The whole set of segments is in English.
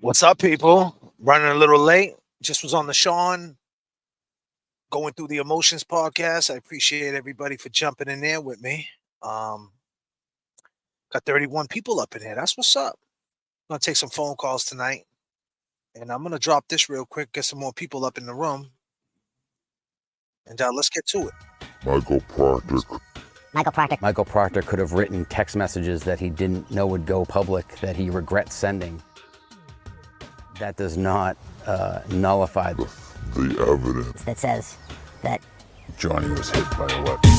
What's up, people? Running a little late. Just was on the Sean, going through the Emotions podcast. I appreciate everybody for jumping in there with me. Got 31 people up in here. That's what's up. I'm going to take some phone calls tonight. And I'm going to drop this real quick, get some more people up in the room. And let's get to it. Michael Proctor could have written text messages that he didn't know would go public that he regrets sending. That does not nullify the evidence that says that Johnny was hit by a weapon.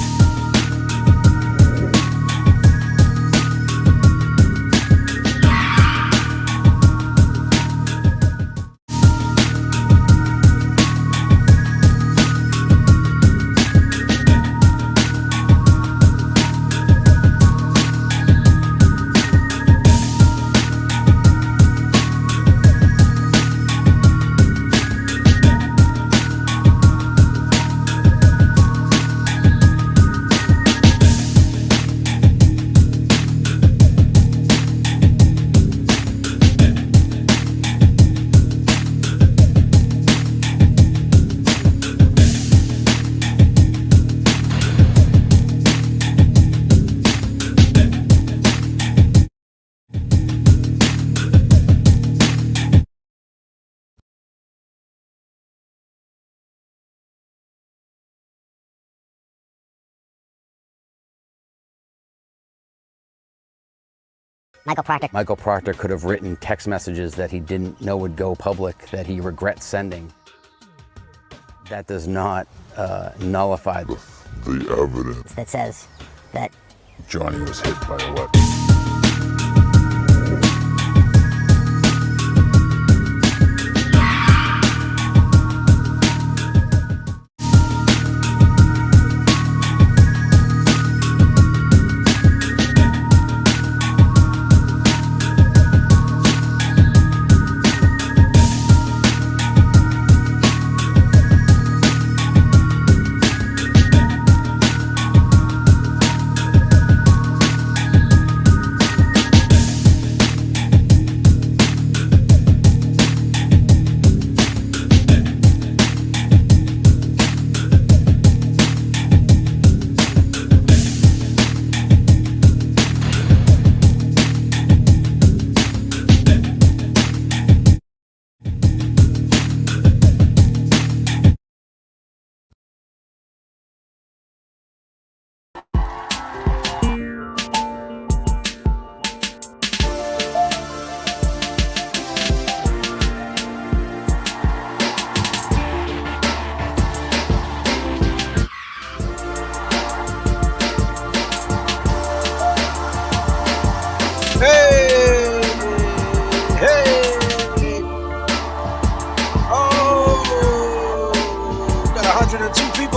Michael Proctor could have written text messages that he didn't know would go public that he regrets sending. That does not nullify the evidence that says that Johnny was hit by a weapon.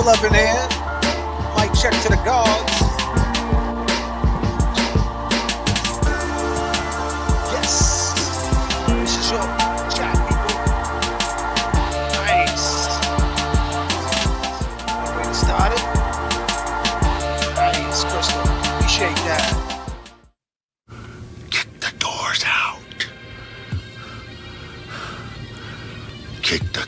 Up in here. Mic check to the guards. Yes. This is your chat, people. Nice. Way to start it. Nice, Crystal. Appreciate that. Kick the doors out. Kick the...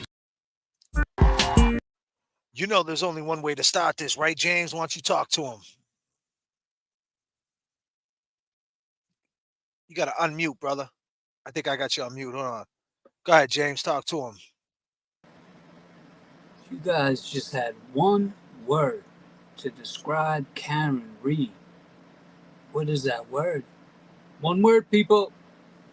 You know there's only one way to start this, right, James? Why don't you talk to him? You got to unmute, brother. I think I got you on mute. Hold on. Go ahead, James. Talk to him. You guys just had one word to describe Karen Reed. What is that word? One word, people.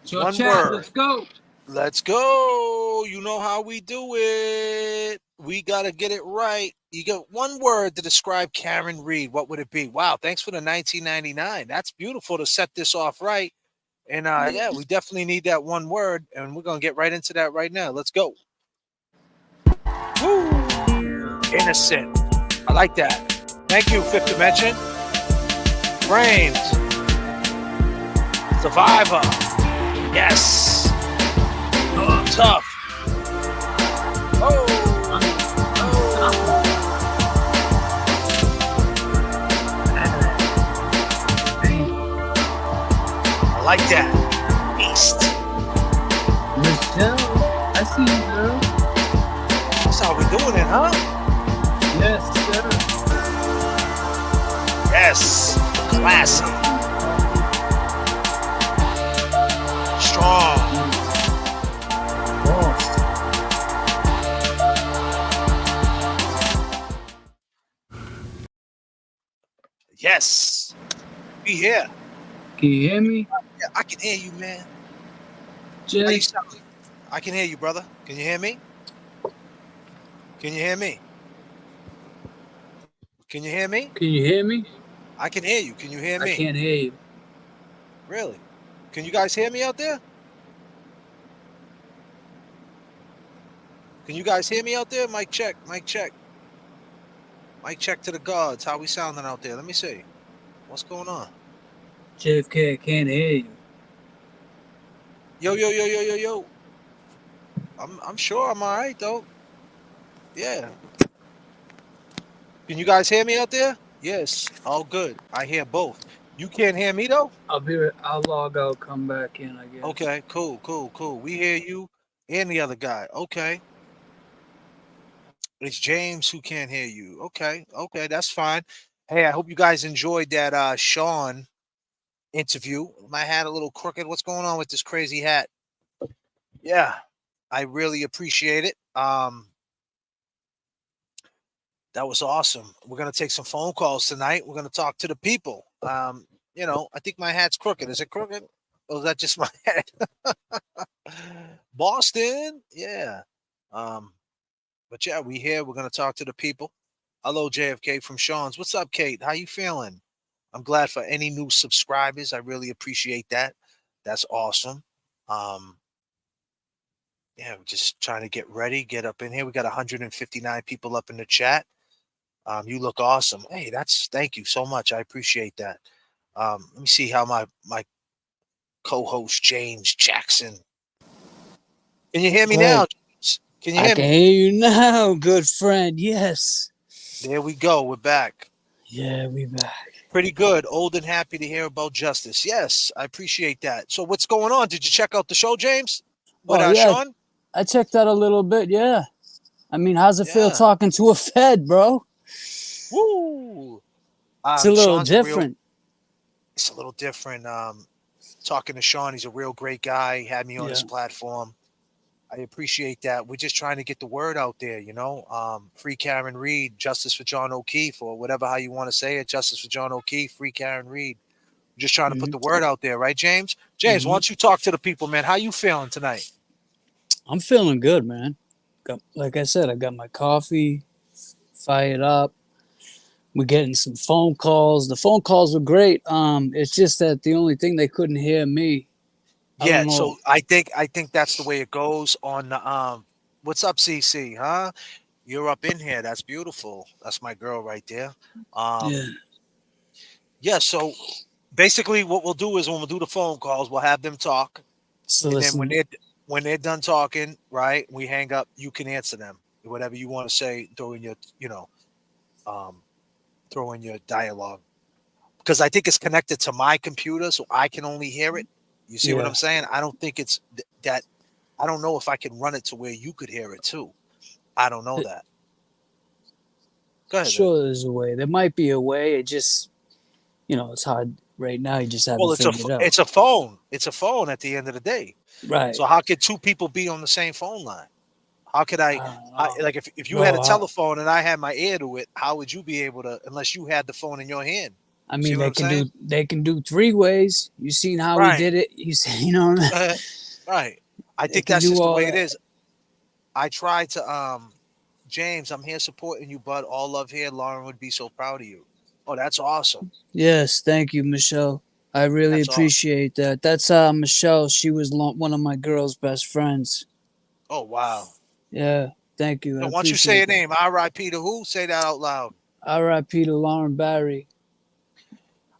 It's your chat. Word. Let's go. Let's go. You know how we do it. We got to get it right. You got one word to describe Karen Reed. What would it be? Wow. Thanks for the 1999. That's beautiful to set this off right. And yeah, we definitely need that one word. And we're going to get right into that right now. Let's go. Woo. Innocent. I like that. Thank you, Fifth Dimension. Brains. Survivor. Yes. Tough. Oh. I like that. Beast. Yeah, I see you, girl. That's how we doing it, huh? Yes, sir. Yes. Classy. Strong. Boss. Yes. Be here. Can you hear me? Yeah, I can hear you, man. How Jay? you sound? I can hear you, brother. Can you hear me? Can you hear me? Can you hear me? Can you hear me? I can hear you. Can you hear I me? can't hear you. Really? Can you guys hear me out there? Can you guys hear me out there? Mic check. Mic check. Mic check to the gods. How we sounding out there? Let me see. What's going on? J.F.K, I can't hear you. Yo, yo, yo, yo, yo, yo. I'm sure I'm all right though. Yeah. Can you guys hear me out there? Yes. All good. I hear both. You can't hear me though? I'll log out, come back in, I guess. Okay, cool, cool, cool. We hear you and the other guy. Okay. It's James who can't hear you. Okay, okay, that's fine. Hey, I hope you guys enjoyed that Sean interview. My hat a little crooked. What's going on with this crazy hat? Yeah, I really appreciate it. That was awesome. We're gonna take some phone calls tonight. We're gonna talk to the people. I think my hat's crooked. Is it crooked? Or is that just my head? Boston, yeah. But yeah, we here. We're gonna talk to the people. Hello, J.F.K. from Sean's. What's up, Kate? How you feeling? I'm glad for any new subscribers. I really appreciate that. That's awesome. Um, yeah, we're just trying to get ready, get up in here. We got 159 people up in the chat. You look awesome. Hey, thank you so much. I appreciate that. Let me see how my co-host James Jackson. Can you hear me now? James? Can you I hear can me? hear you now, good friend. Yes. There we go. We're back. Yeah, we back. Pretty good. Old and happy to hear about justice. Yes, I appreciate that. So what's going on? Did you check out the show, James? With Oh yeah, Sean? I checked out a little bit. Yeah. I mean, how's it feel Yeah. talking to a Fed, bro? Woo. It's a little Sean's different. it's a little different. Talking to Sean, he's a real great guy. He had me on Yeah. his platform. I appreciate that. We're just trying to get the word out there, Free Karen Reed, justice for John O'Keefe, or whatever how you want to say it. Justice for John O'Keefe, free Karen Reed. We're just trying to put the word out there, right, James? James, why don't you talk to the people, man? How you feeling tonight? I'm feeling good, man. Like I said, I got my coffee, fired up. We're getting some phone calls. The phone calls were great. It's just that the only thing they couldn't hear me. I Yeah, don't know. so I think that's the way it goes on the what's up, CC, huh? You're up in here. That's beautiful. That's my girl right there. Yeah. Yeah, so basically what we'll do is when we'll do the phone calls, we'll have them talk. So And then when listen. they're done talking, right, we hang up, you can answer them. Whatever you want to say, um, throw in your dialogue. Because I think it's connected to my computer, so I can only hear it. You see what Yeah. I'm saying? I don't think it's that. I don't know if I can run it to where you could hear it too. I don't know that. Go ahead, baby. Sure, there's a way. There might be a way. It just, it's hard right now. You just haven't Well, figured it out. it's a phone. It's a phone at the end of the day. Right. So how could two people be on the same phone line? How could I don't know. like if you had a Bro, telephone and I had my ear to it, how would you be able to unless you had the phone in your hand? I See mean, what I'm saying? they can do three ways. You seen how we Right. did it? You see, Right. I they think can that's do just the all way it that. is. I try to James, I'm here supporting you, bud. All love here. Lauren would be so proud of you. Oh, that's awesome. Yes, thank you, Michelle. I really That's awesome. appreciate that. That's Michelle. She was one of my girl's best friends. Oh wow. Yeah, thank you. I Now, once you say appreciate your that. name, R.I.P. to who? Say that out loud. R.I.P. to Lauren Barry.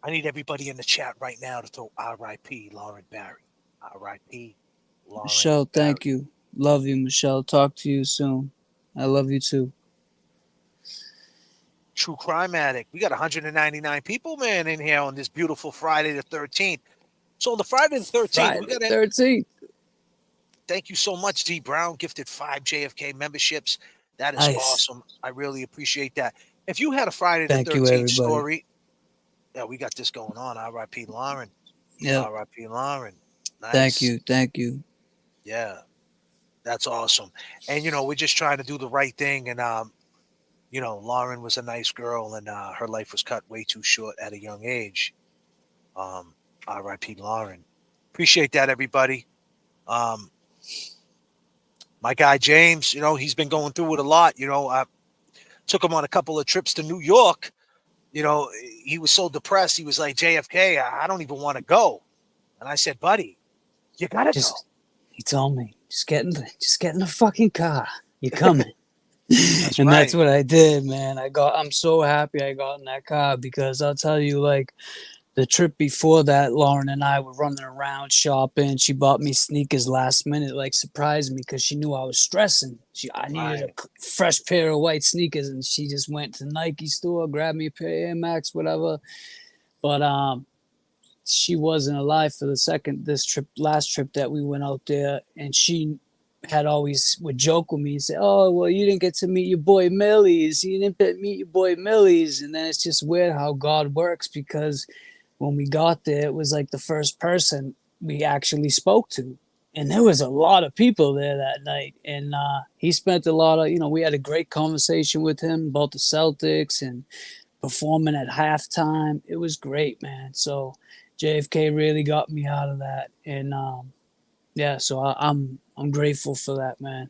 I need everybody in the chat right now to throw R.I.P. Lauren Barry. R.I.P. Lauren Michelle, thank Barry. you. Love you, Michelle. Talk to you soon. I love you too. True Crime Addict. We got 199 people, man, in here on this beautiful Friday the 13th. So on the Friday the 13th, Friday 13th. Thank you so much, D Brown. Gifted 5 JFK memberships. That is Nice. awesome. I really appreciate that. If you had a Friday the Thank you, 13th everybody. story, yeah, we got this going on. R.I.P. Lauren. Yep. R.I.P. Lauren. Thank Nice. you. Thank you. Yeah, that's awesome. And we're just trying to do the right thing. And Lauren was a nice girl, and her life was cut way too short at a young age. Um, R.I.P. Lauren. Appreciate that, everybody. Um, my guy James, he's been going through it a lot. I took him on a couple of trips to New York. He was so depressed. He was like, JFK, I don't even want to go. And I said, buddy, you gotta go. He told me, just get in the fucking car. You're coming. That's And that's right. what I did, man. I'm so happy I got in that car, because I'll tell you, like, the trip before that, Lauren and I were running around shopping. She bought me sneakers last minute, like surprised me, because she knew I was stressing. I needed Right. a fresh pair of white sneakers, and she just went to Nike store, grabbed me a pair of Air Max, whatever. But she wasn't alive for last trip that we went out there, and she had always would joke with me and say, "Oh, well, you didn't get to meet your boy Millie's. You didn't meet your boy Millie's." And then it's just weird how God works, because when we got there, it was like the first person we actually spoke to. And there was a lot of people there that night. And he spent a lot of, we had a great conversation with him about the Celtics and performing at halftime. It was great, man. So JFK really got me out of that. And yeah, so I'm grateful for that, man.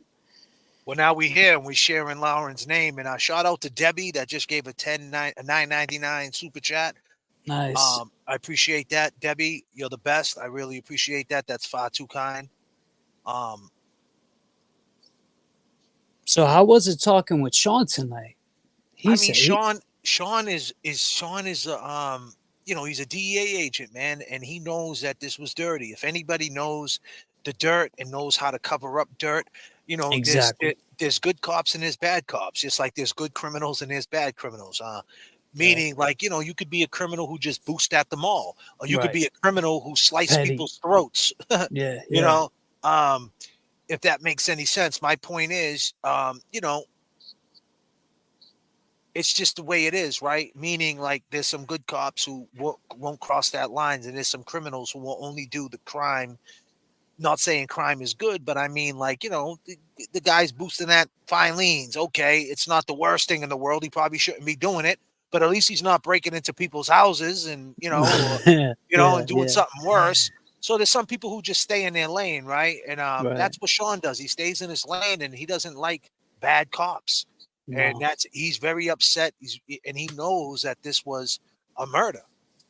Well, now we're here and we're sharing Lauren's name. And shout out to Debbie that just gave a 9.99 super chat. Nice. I appreciate that, Debbie. You're the best. I really appreciate that. That's far too kind. Um, So how was it talking with Sean tonight? I He mean, said he Sean is he's a DEA agent, man, and he knows that this was dirty. If anybody knows the dirt and knows how to cover up dirt, exactly. there's good cops and there's bad cops, just like there's good criminals and there's bad criminals. Yeah. Meaning, like, you could be a criminal who just boosted at the mall, or you could Right. be a criminal who sliced Petty. people's throats. Yeah. you Yeah. know, um, if that makes any sense. My point is, it's just the way it is, right? Meaning, like, there's some good cops who won't cross that lines, and there's some criminals who will only do the crime. Not saying crime is good, but I mean, like, the guy's boosting that Filene's. Okay, it's not the worst thing in the world. He probably shouldn't be doing it, but at least he's not breaking into people's houses and or Yeah. and doing Yeah. something worse. So there's some people who just stay in their lane, right? And Right. that's what Sean does. He stays in his lane, and he doesn't like bad cops. And No. he's very upset. And he knows that this was a murder,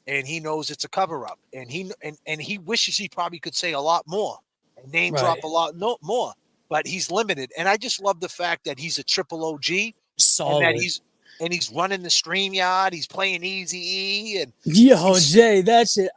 and he knows it's a cover up, and he wishes he probably could say a lot more and name Right. drop a lot more, but he's limited. And I just love the fact that he's a triple OG, and that Solid. he's running the stream yard. He's playing Easy E, and Yo, he's Jay, that shit.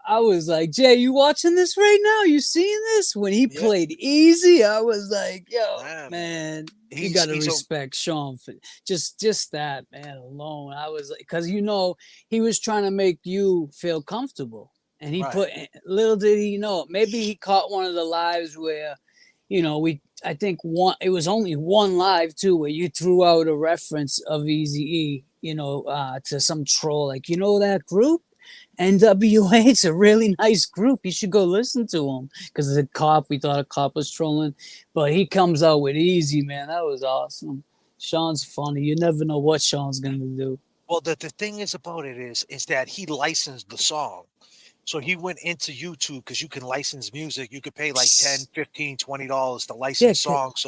I was like, Jay, you watching this right now? You seeing this? When he yeah, played Easy, I was like, yo, man, man, you he's gotta he's a respect Sean for just that, man, alone. I was like, because he was trying to make you feel comfortable, and he right. put, little did he know, maybe he caught one of the lives where, I think it was only one live too, where you threw out a reference of Easy E, to some troll, like, that group NWA. It's a really nice group. You should go listen to him, because we thought a cop was trolling, but he comes out with Easy, man. That was awesome. Sean's funny. You never know what Sean's gonna do. Well, the thing is about it is that he licensed the song. So he went into YouTube, because you can license music. You could pay like 10, 15, $20 to Yeah, license songs,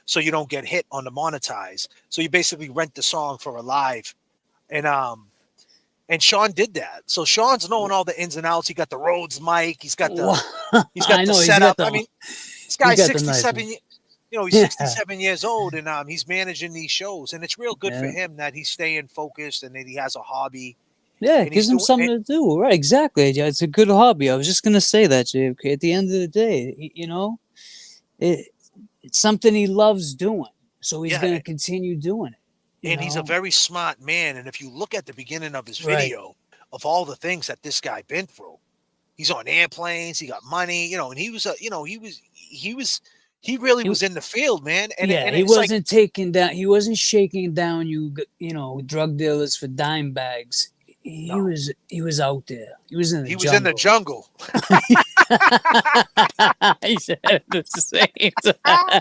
so you don't get hit on the monetize. So you basically rent the song for a live. And Sean did that. So Sean's knowing all the ins and outs. He got the Rhodes mic. He's got I the know setup. I mean, this he's guy's got the nice 67. one. He's Yeah, 67 years old, and he's managing these shows. And it's real good for yeah. him that he's staying focused and that he has a hobby, Yeah, it and he's gives him doing something it. to do. Right, exactly. Yeah, it's a good hobby. I was just gonna say that, JFK. At the end of the day, it, it's something he loves doing, so he's Yeah, gonna continue doing it. and he's a very smart man. And if you look at the beginning of his Right. video of all the things that this guy been through, he's on airplanes, he got money, and he was he really He- was in the field, man. And Yeah, and he it's like, wasn't taking down. He wasn't shaking down drug dealers for dime bags. He no, was he was out there. He was in the he was in the jungle. jungle. He said at the same time.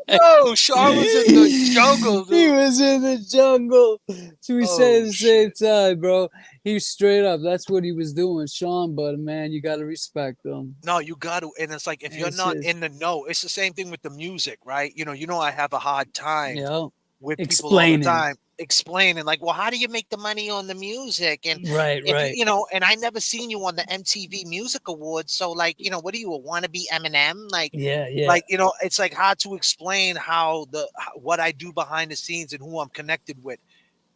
No, Sean was in the jungle, He dude. was in the jungle. So we said at Oh the same shit. time, bro. He was straight up. That's what he was doing, Sean. But man, you gotta respect him. No, you got to. And it's like, if you're It's not just, in the know, it's the same thing with the music, right? I have a hard time with people all the explaining. time explaining, like, well, how do you make the money on the music? And Right, if right. and I never seen you on the MTV Music Awards, so like, what are you, a wannabe Eminem? Yeah, yeah. Like, it's like hard to explain what I do behind the scenes and who I'm connected with.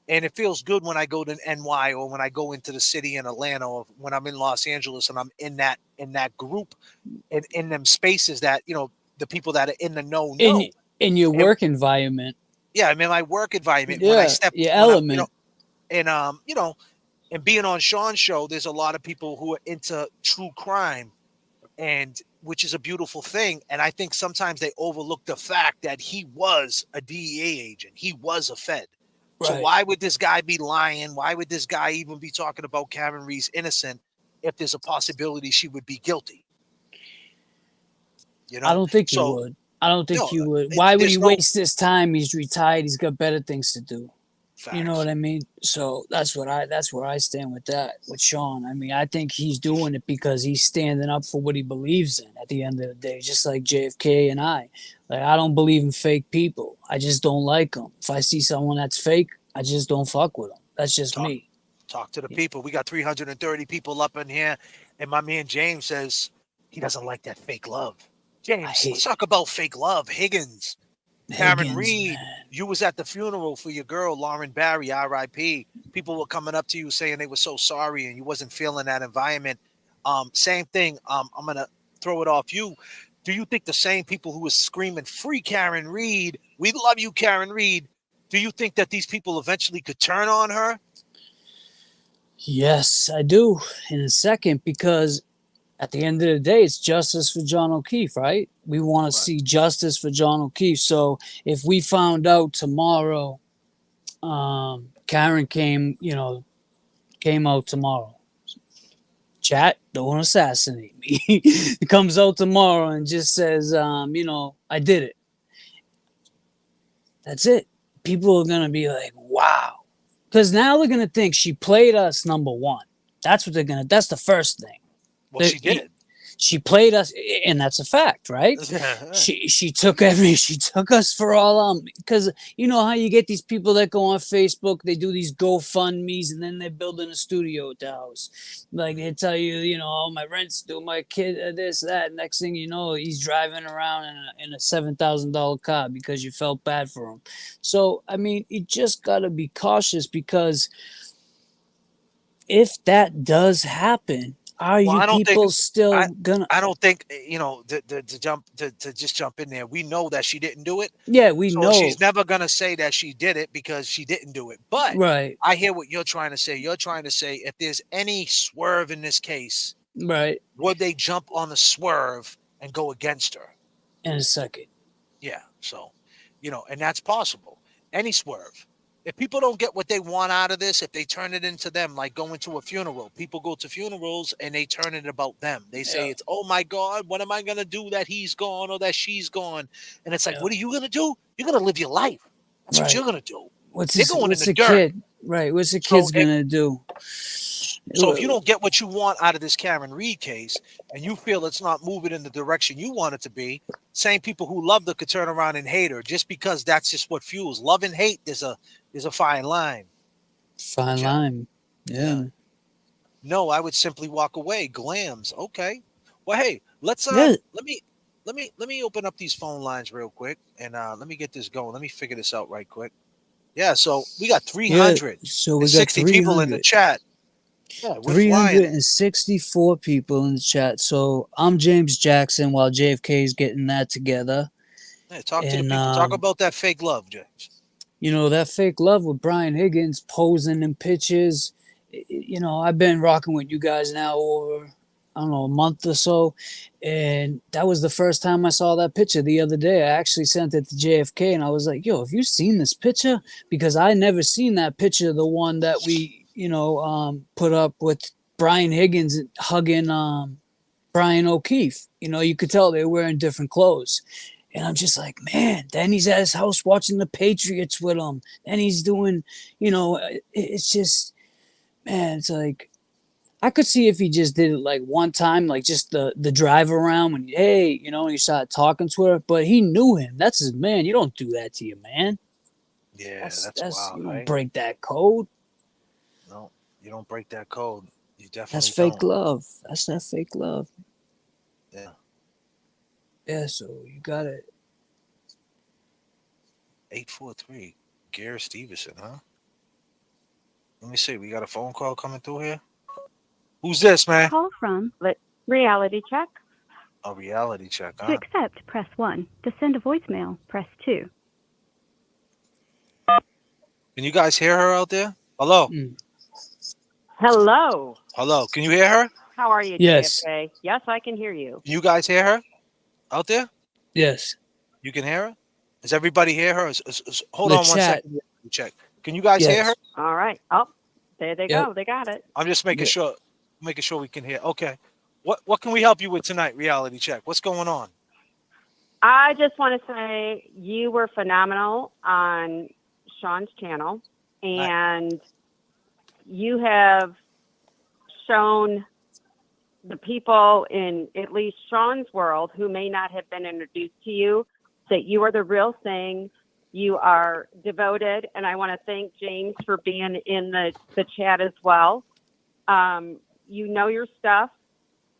And it feels good when I go to NY, or when I go into the city in Atlanta, or when I'm in Los Angeles and I'm in that group, and in them spaces that, the people that are in the In know. in your And work environment. yeah, I'm in my work environment when I Yeah, step your when I'm, element. and and being on Sean's show, there's a lot of people who are into true crime, and which is a beautiful thing. And I think sometimes they overlook the fact that he was a DEA agent. He was a Fed. So Right. why would this guy be lying? Why would this guy even be talking about Karen Reed's innocent if there's a possibility she would be guilty? I don't think you So would. I don't think no, you would. Why would he there's no waste his time? He's retired. He's got better things to do. You know facts. what I mean? So that's where I stand with that, with Sean. I mean, I think he's doing it because he's standing up for what he believes in at the end of the day, just like JFK and I. Like, I don't believe in fake people. I just don't like them. If I see someone that's fake, I just don't fuck with them. That's just Talk, me. talk to the people. We got 330 people up in here, and my man James says he doesn't like that fake love. I James, let's hate talk about fake love. Higgins, Karen Higgins, Reed, man. you was at the funeral for your girl, Lauren Barry, R.I.P. People were coming up to you saying they were so sorry and you wasn't feeling that environment. Same thing. I'm gonna throw it off you. Do you think the same people who was screaming "Free Karen Reed, we love you, Karen Reed"? Do you think that these people eventually could turn on her? Yes, I do. In a second, because at the end of the day, it's justice for John O'Keefe, right? We want to Right. see justice for John O'Keefe. So if we found out tomorrow, Karen came out tomorrow. Chat, don't assassinate me. He comes out tomorrow and just says, I did it. That's it. People are gonna be like, wow. Because now they're gonna think she played us number one. That's what they're gonna. That's the first thing. Well, she did. She played us, and that's a fact, right? She took us for all because you know how you get these people that go on Facebook, they do these GoFundMe's, and then they're building a studio at the house. Like they tell you, oh, my rent's due, my kid this that. Next thing you know, he's driving around in a $7,000 car because you felt bad for him. So I mean, you just gotta be cautious, because if that does happen, are Well, you I don't think people still I gonna? I don't think, to just jump in there. We know that she didn't do it. Yeah, we So know. she's never gonna say that she did it because she didn't do it. But Right, I hear what you're trying to say. You're trying to say, if there's any swerve in this case, right. would they jump on the swerve and go against her? In a second. Yeah. So, and that's possible. Any swerve. If people don't get what they want out of this, if they turn it into them, like going to a funeral, people go to funerals and they turn it about them. They say Yeah. it's, oh my God, what am I going to do that he's gone or that she's gone? And it's like, Yeah. what are you going to do? You're going to live your life. That's what you're Right. going to do. What's They're going in what's the the dirt. kid? Right. What's the So kid's if, gonna do? so if you don't get what you want out of this Karen Reed case, and you feel it's not moving in the direction you want it to be, same people who love her could turn around and hate her, just because that's just what fuels love and hate. There's a fine line. Fine Joe. line. Yeah. No, I would simply walk away. Glams. Okay. Well, hey, let's Yeah. let me open up these phone lines real quick, and let me get this going. Let me figure this out right quick. Yeah, so we got Yeah. So we got 360 people in the 300. chat. Yeah, we're flying. 364 people in the chat. So I'm James Jackson while JFK is getting that together. Yeah, talk to the And people. Talk about that fake love, James. that fake love with Brian Higgins posing in pictures. I've been rocking with you guys now over I don't know, a month or so. And that was the first time I saw that picture the other day. I actually sent it to J.F.K. and I was like, yo, have you seen this picture? Because I never seen that picture, the one that we, put up with Brian Higgins hugging Brian O'Keefe. You could tell they were wearing different clothes. And I'm just like, man, then he's at his house watching the Patriots with him. Then he's doing, it's just, man, it's like, I could see if he just did it like one time, like just the drive around when, hey, he started talking to her, but he knew him. That's his man. You don't do that to your man. Yeah, That's wild, you don't right? break that code. No, you don't break that code. You That's definitely fake don't. love. That's that fake love. Yeah. Yeah, so you got it. 843. Gary Stevenson, huh? Let me see. We got a phone call coming through here. Who's this, man? Call from Reality Check. A reality check, To huh? accept, press 1. To send a voicemail, press 2. Can you guys hear her out there? Hello? Mm. Hello. Hello? Can you hear her? How are you, Yes. JFK? Yes, I can hear you. Can you guys hear her out there? Yes. You can hear her? Does everybody hear her? Hold The on one chat. second. Check. Can you guys hear her? Yes. All right. Oh, there they Yep. go. They got it. I'm just making Yeah. sure we can hear. Okay. What can we help you with tonight, reality check? What's going on? I just want to say you were phenomenal on Sean's channel, and you have shown the people in at least Sean's world who may not have been introduced to you that you are the real thing. You are devoted, and I want to thank James for being in the chat as well. You know your stuff,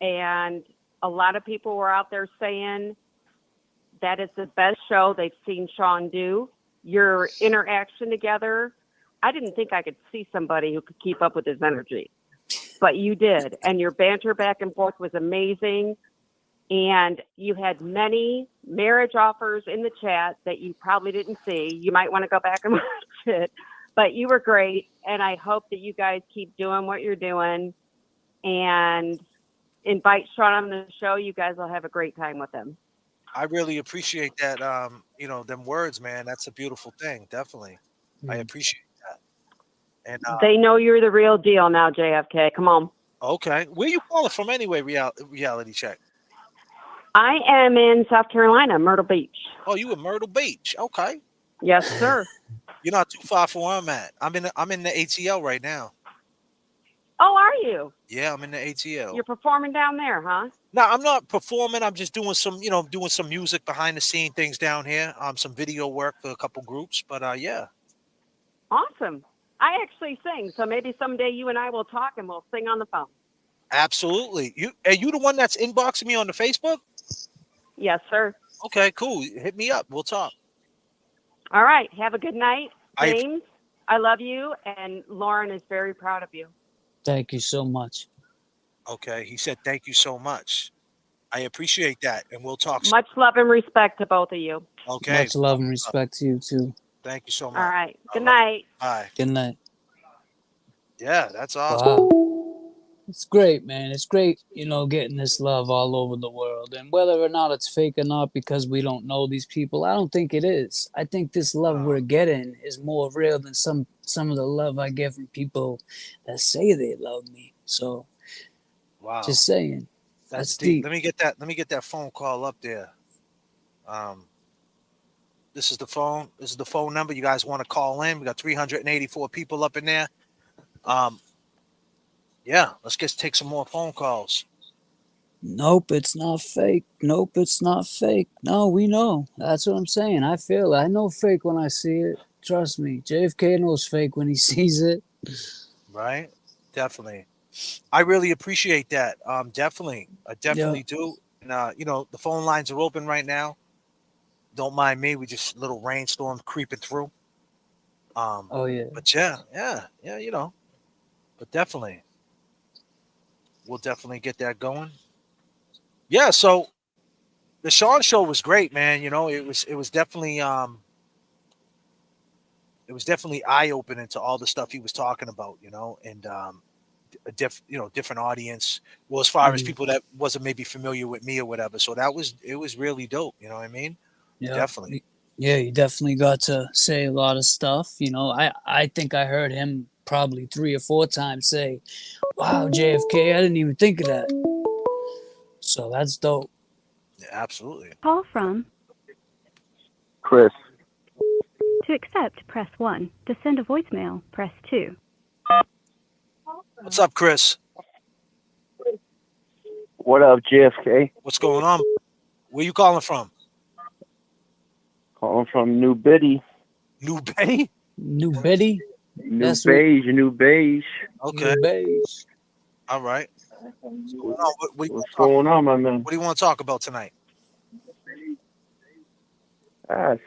and a lot of people were out there saying that is the best show they've seen Sean do. Your interaction together, I didn't think I could see somebody who could keep up with his energy, but you did. And your banter back and forth was amazing. And you had many marriage offers in the chat that you probably didn't see. You might want to go back and watch it, but you were great. And I hope that you guys keep doing what you're doing and invite Sean on the show. You guys will have a great time with him. I really appreciate that. Them words, man. That's a beautiful thing. Definitely. I appreciate that. And They know you're the real deal now, JFK. Come on. okay. Where you calling from anyway, reality check? I am in South Carolina, Myrtle Beach. Oh, you in Myrtle Beach. Okay. Yes, sir. You're not too far from where I'm at. I'm in the ATL right now. Oh, are you? Yeah, I'm in the ATL. You're performing down there, huh? No, I'm not performing. I'm just doing some music behind the scene things down here. Some video work for a couple groups. But yeah. Awesome. I actually sing, so maybe someday you and I will talk and we'll sing on the phone. Absolutely. Are you the one that's inboxing me on the Facebook? Yes, sir. Okay, cool. Hit me up. We'll talk. All right. Have a good night, James. I love you, and Lauren is very proud of you. Thank you so much. Okay. He said, thank you so much. I appreciate that. And we'll talk soon. Much love and respect to both of you. Okay. Much love and respect to you, too. Thank you so much. All right. Good night. Bye. Good night. Yeah, that's awesome. Wow. It's great, man. It's great, getting this love all over the world. And whether or not it's fake or not because we don't know these people, I don't think it is. I think this love we're getting is more real than some of the love I get from people that say they love me. So, wow. Just saying. That's deep. Let me get that phone call up there. This is the phone. This is the phone number. You guys want to call in? We got 384 people up in there. Yeah, let's take some more phone calls. Nope, it's not fake. Nope, it's not fake. No, we know. That's what I'm saying. I feel it. I know fake when I see it. Trust me. JFK knows fake when he sees it. Right? Definitely. I really appreciate that. Definitely. I definitely do. And the phone lines are open right now. Don't mind me. We just a little rainstorm creeping through. Oh yeah. But yeah. But definitely. We'll definitely get that going. Yeah, so the Sean show was great, man. It was definitely eye-opening to all the stuff he was talking about, and a different audience. Well, as far as Mm. people that wasn't maybe familiar with me or whatever. So it was really dope. You know what I mean? Yeah. Definitely. Yeah, you definitely got to say a lot of stuff. You know, I think I heard him probably 3 or 4 times say, "Wow, JFK, I didn't even think of that." So that's dope. Yeah, absolutely. Call from Chris. to accept, press 1. To send a voicemail, press 2. What's up, Chris? What up, J.F.K? What's going on? Where you calling from? Calling from New Biddy. New Bay? New Betty? New That's what- Beige, New Beige. Okay. New Beige. All right. What's going on? What's going on, my man? What do you want to talk about tonight?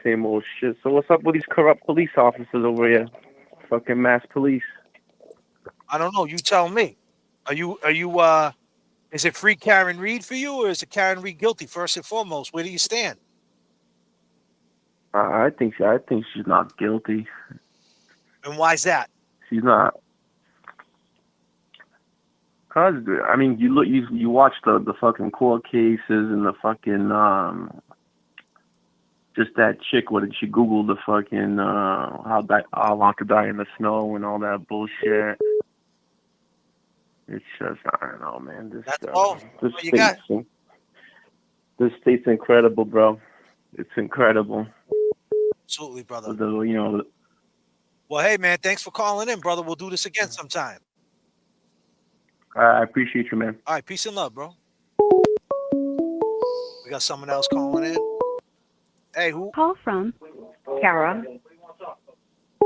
Same old shit. So what's up with these corrupt police officers over here? Fucking mass police. I don't know. You tell me. Are you is it free Karen Reed for you, or is it Karen Reed guilty first and foremost? Where do you stand? I think she's not guilty. And why's that? She's not. Cause I mean, you watch the fucking court cases and the fucking just that chick. What did she Google the fucking how long to die in the snow and all that bullshit. It's just I don't know, man. This state's incredible, bro. It's incredible. Absolutely, brother. Well, hey, man, thanks for calling in, brother. We'll do this again sometime. I appreciate you, man. All right, peace and love, bro. We got someone else calling in. Hey, who? Call from Kara.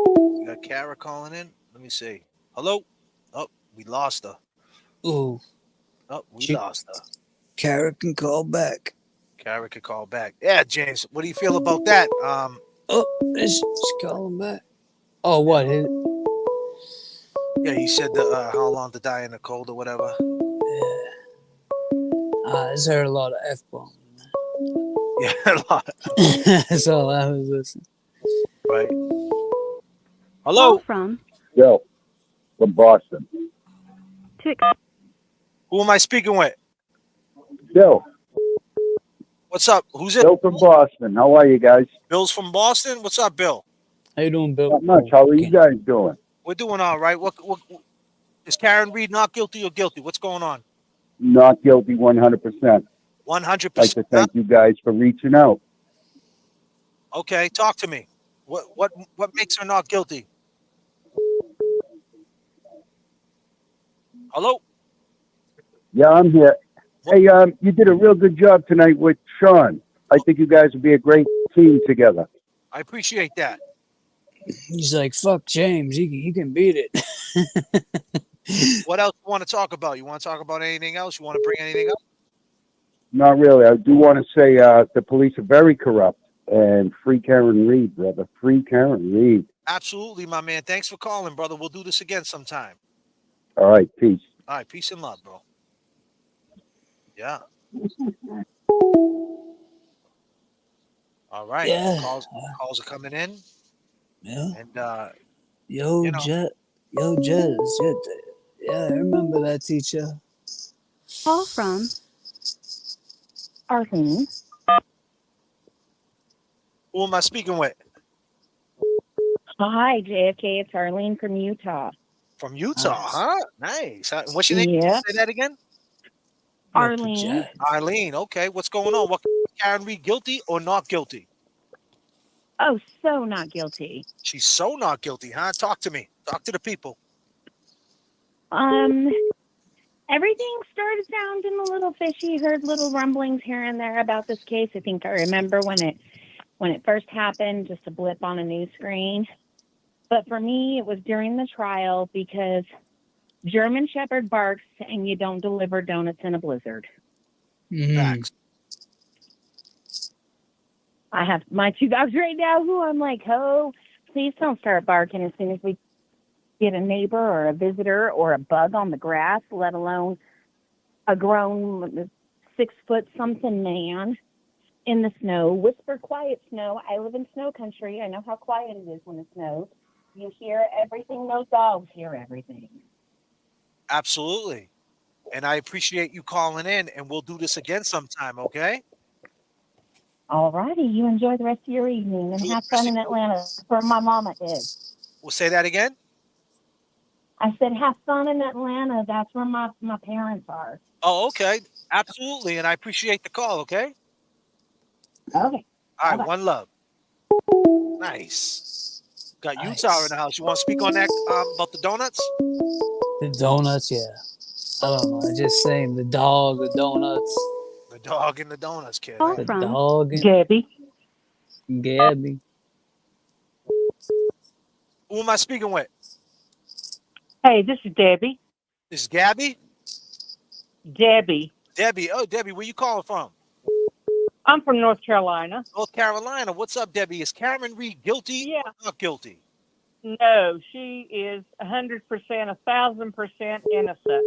We got Kara calling in. Let me see. Hello? Oh, we lost her. Ooh. Oh, we lost her. Kara can call back. Kara could call back. Yeah, James. What do you feel about that? Oh, she's calling back. Oh, what? Yeah, he said that how long to die in the cold or whatever. Yeah. I just heard a lot of F-bombs. Yeah, a lot. That's all I was listening. Right. Hello? Call from Bill from Boston. to Who am I speaking with? Bill. What's up? Who's it? Bill from Boston. How are you guys? Bill's from Boston. What's up, Bill? How you doing, Bill? Not much. How are you guys doing? We're doing all right. What is Karen Reed not guilty or guilty? What's going on? Not guilty 100%. 100%. I'd like to thank you guys for reaching out. Okay, talk to me. What makes her not guilty? Hello? Yeah, I'm here. Hey, you did a real good job tonight with Sean. I think you guys would be a great team together. I appreciate that. He's like, fuck James. He can beat it. What else you want to talk about? You want to talk about anything else? You want to bring anything up? Not really. I do want to say the police are very corrupt. And free Karen Reed, brother. Free Karen Reed. Absolutely, my man. Thanks for calling, brother. We'll do this again sometime. All right, peace. All right, peace and love, bro. Yeah. All right. Yeah. Calls are coming in. Yeah. And Yo, Jez. Yeah, I remember that teacher. call from Arlene. who am I speaking with? Hi, J.F.K. It's Arlene from Utah. From Utah, Nice. huh? Nice. What's your name? Yeah. Say that again. Arlene. Arlene. Okay. What's going on? What Karen Reed guilty or not guilty? Oh, so not guilty. She's so not guilty, huh? Talk to me. Talk to the people. Everything started sounding a little fishy. Heard little rumblings here and there about this case. I think I remember when it first happened, just a blip on a news screen. But for me, it was during the trial because German Shepherd barks and you don't deliver donuts in a blizzard. Facts. I have my 2 dogs right now who I'm like, oh, please don't start barking as soon as we get a neighbor or a visitor or a bug on the grass, let alone a grown 6-foot-something man in the snow. Whisper quiet snow. I live in snow country. I know how quiet it is when it snows. You hear everything. Those dogs hear everything. Absolutely. And I appreciate you calling in, and we'll do this again sometime, okay? All righty. You enjoy the rest of your evening and have fun in Atlanta. That's where my mama is. We'll say that again. I said, have fun in Atlanta. That's where my parents are. Oh, okay. Absolutely. And I appreciate the call, okay? Okay. All right. Bye-bye. One love. Nice. Got Nice. Utah in the house. You want to speak on that about the donuts? The donuts, yeah. I don't know. I just saying the dog, the donuts. The dog and the donuts, kid. Call The from dog and Gabby. Gabby. Who am I speaking with? Hey, this is Debbie. This is Gabby? Debbie. Debbie. Oh, Debbie, where you calling from? I'm from North Carolina. North Carolina. What's up, Debbie? Is Karen Reed guilty Yeah. or not guilty? No, she is 100%, 1,000% innocent.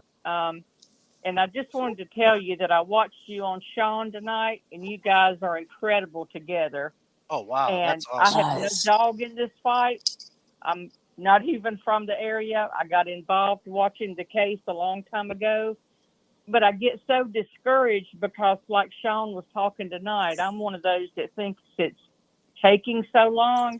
And I just wanted to tell you that I watched you on Sean tonight, and you guys are incredible together. Oh, wow. And That's awesome. I have Nice. no dog in this fight. I'm not even from the area. I got involved watching the case a long time ago. But I get so discouraged because, like Sean was talking tonight, I'm one of those that thinks it's taking so long.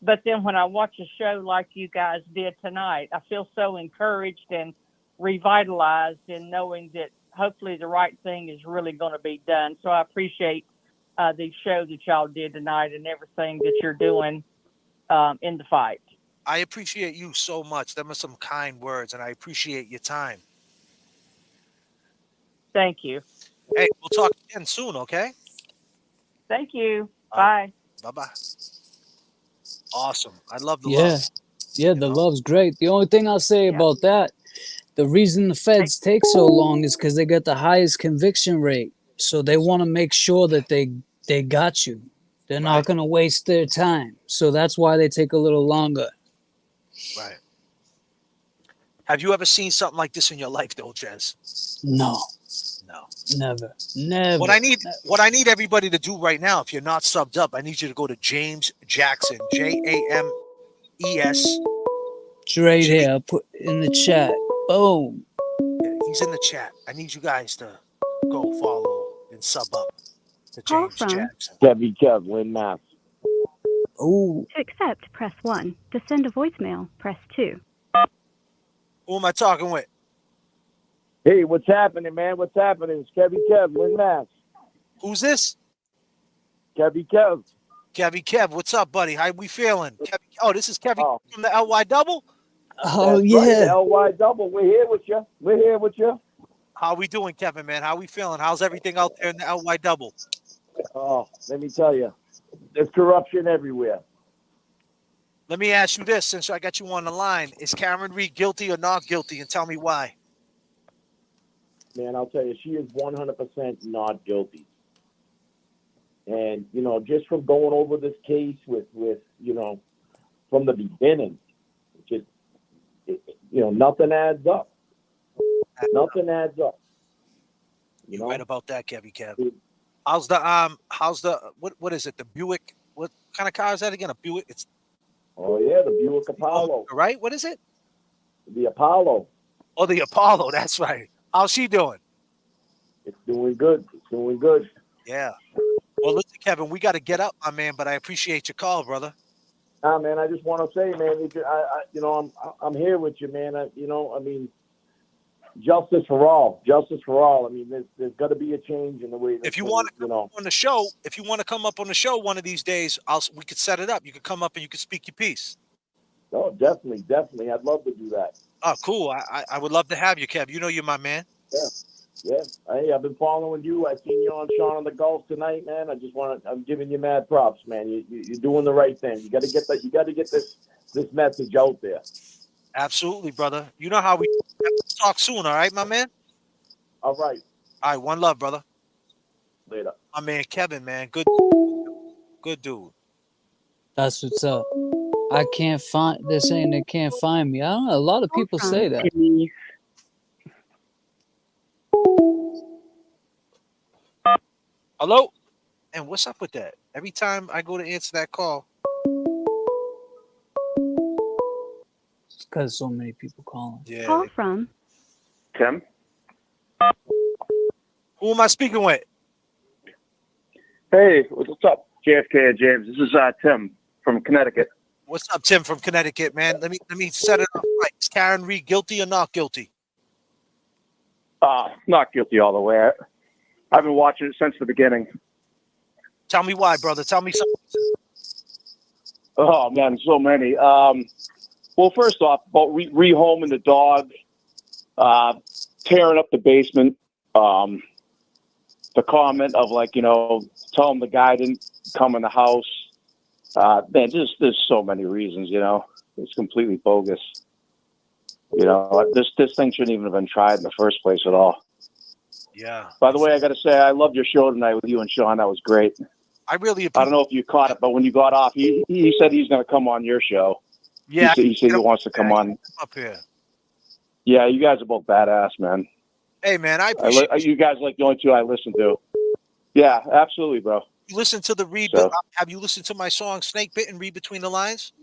But then when I watch a show like you guys did tonight, I feel so encouraged and revitalized in knowing that hopefully the right thing is really going to be done. So I appreciate the show that y'all did tonight and everything that you're doing in the fight. I appreciate you so much. Them are some kind words, and I appreciate your time. Thank you. Hey, we'll talk again soon, okay? Thank you. All Bye. Bye-bye. Awesome. I love the Yeah. love. Yeah, the love's great. The only thing I'll say about that, the reason the feds take so long is because they got the highest conviction rate. So they want to make sure that they got you. They're not going to waste their time. So that's why they take a little longer. Right. Have you ever seen something like this in your life, though, Jez? No. No. Never. Never. What I need everybody to do right now, if you're not subbed up, I need you to go to James Jackson, James. Right here, I'll put in the chat. Boom. Yeah, he's in the chat. I need you guys to go follow and sub up to Call James from Jackson. Kev, Lynn, Mass. Ooh. To accept, press 1. To send a voicemail, press 2. Who am I talking with? Hey, what's happening, man? What's happening? It's Kev, Lynn, Mass. Who's this? Kev. Kev, what's up, buddy? How we feeling? Oh, this is Kevin from the LY Double? Oh, That's yeah. right, the LY Double. We're here with you. How we doing, Kevin, man? How we feeling? How's everything out there in the LY Double? Oh, let me tell you, there's corruption everywhere. Let me ask you this, since I got you on the line. Is Karen Reed guilty or not guilty? And tell me why. Man, I'll tell you, she is 100% not guilty. And, you know, just from going over this case with you know, from the beginning, nothing adds up. Nothing adds up. You're right about that, Kev. How's the what is it? The Buick? What kind of car is that again? A Buick? It's the Buick Apollo. Right? What is it? The Apollo. Oh, the Apollo. That's right. How's she doing? It's doing good. Yeah. Well, listen, Kevin, we got to get up, my man. But I appreciate your call, brother. Nah, man, I just want to say, man, I'm here with you, man. Justice for all. I mean, there's got to be a change in the way. If you want to come up on the show, one of these days, we could set it up. You could come up and you could speak your piece. Oh, definitely. I'd love to do that. Oh, cool. I would love to have you, Kev. You know you're my man. Yeah. Hey, I've been following you. I seen you on Sean on the Golf tonight, man. I'm giving you mad props, man. You're doing the right thing. You got to get this message out there. Absolutely, brother. You know how we talk soon, all right, my man? All right. All right, one love, brother. Later. My man, Kevin, man. Good dude. That's what's up. They're saying they can't find me. I don't know. A lot of people say that. Denise. Hello? And what's up with that? Every time I go to answer that call. It's because so many people calling. Yeah. Call from Tim. Who am I speaking with? Hey, what's up, J.F.K. and James? This is Tim from Connecticut. What's up, Tim from Connecticut, man? Let me set it up right. Is Karen Reed guilty or not guilty? Not guilty all the way. I've been watching it since the beginning. Tell me why, brother. Tell me something. Oh man, so many. Well, first off, about rehoming the dog, tearing up the basement. The comment of tell him the guy didn't come in the house. Man, there's so many reasons. It's completely bogus. This thing shouldn't even have been tried in the first place at all. Yeah. By the way, I got to say, I loved your show tonight with you and Sean. That was great. I really appreciate. I don't know if you caught it, but when you got off, he said he's going to come on your show. Yeah. He said he wants to come on. Up here. Yeah, you guys are both badass, man. Hey, man, I appreciate you guys like the only two I listen to. Yeah, absolutely, bro. You listen to the read. So, have you listened to my song "Snake Bit" and "Read Between the Lines"?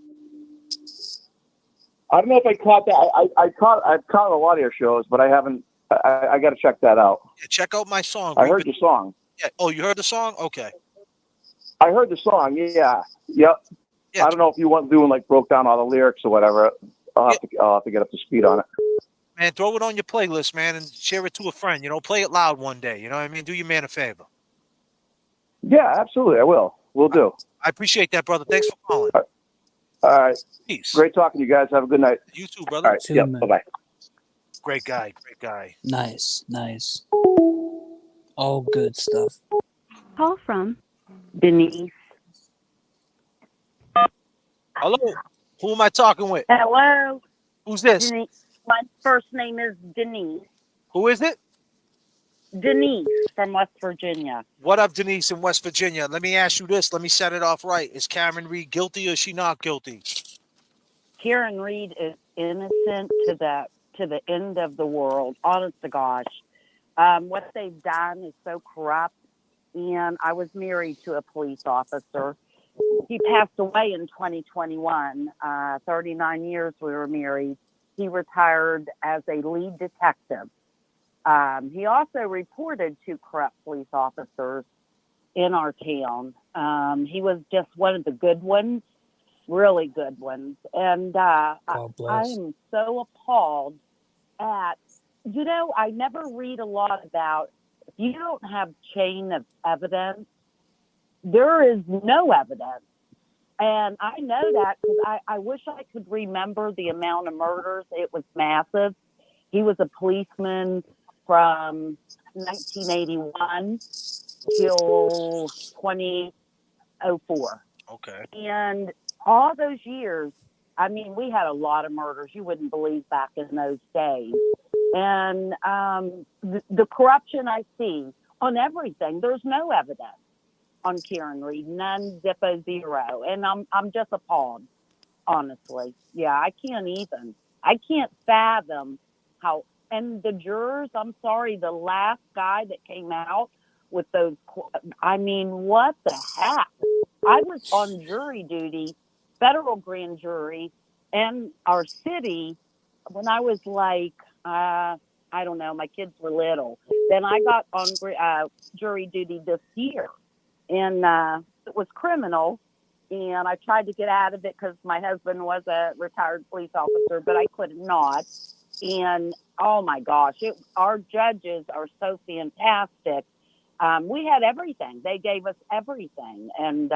I don't know if I caught that. I've caught a lot of your shows, but I haven't. I got to check that out. Yeah, check out my song. I heard your song. Yeah. Oh, you heard the song? Okay. I heard the song. Yeah. Yep. Yeah. I don't know if you want doing broke down all the lyrics or whatever. I'll have to get up to speed on it. Man, throw it on your playlist, man, and share it to a friend. Play it loud one day. You know what I mean? Do your man a favor. Yeah, absolutely. I will. We'll do. I appreciate that, brother. Thanks for calling. All right. Peace. Great talking to you guys. Have a good night. You too, brother. All right. Yeah. Bye-bye. Great guy. Great guy. Nice. All good stuff. Call from Denise. Hello. Who am I talking with? Hello. Who's this? Denise. My first name is Denise. Who is it? Denise from West Virginia. What up, Denise in West Virginia? Let me ask you this. Let me set it off right. Is Karen Reed guilty or is she not guilty? Karen Reed is innocent to the end of the world. Honest to gosh. What they've done is so corrupt. And I was married to a police officer. He passed away in 2021. 39 years we were married. He retired as a lead detective. He also reported to corrupt police officers in our town. He was just one of the good ones, really good ones. And I am so appalled at, I never read a lot about, if you don't have chain of evidence, there is no evidence. And I know that because I wish I could remember the amount of murders. It was massive. He was a policeman from 1981 till 2004. Okay. And all those years, I mean, we had a lot of murders. You wouldn't believe back in those days. And the corruption I see on everything, there's no evidence on Karen Reed, none, zippo, zero. And I'm just appalled, honestly. Yeah, I can't fathom how, and the jurors, I'm sorry, the last guy that came out with those, I mean, what the heck? I was on jury duty, federal grand jury, and our city when I was I don't know, my kids were little. Then I got on jury duty this year, and it was criminal. And I tried to get out of it because my husband was a retired police officer, but I could not. And oh my gosh, our judges are so fantastic. We had everything. They gave us everything. And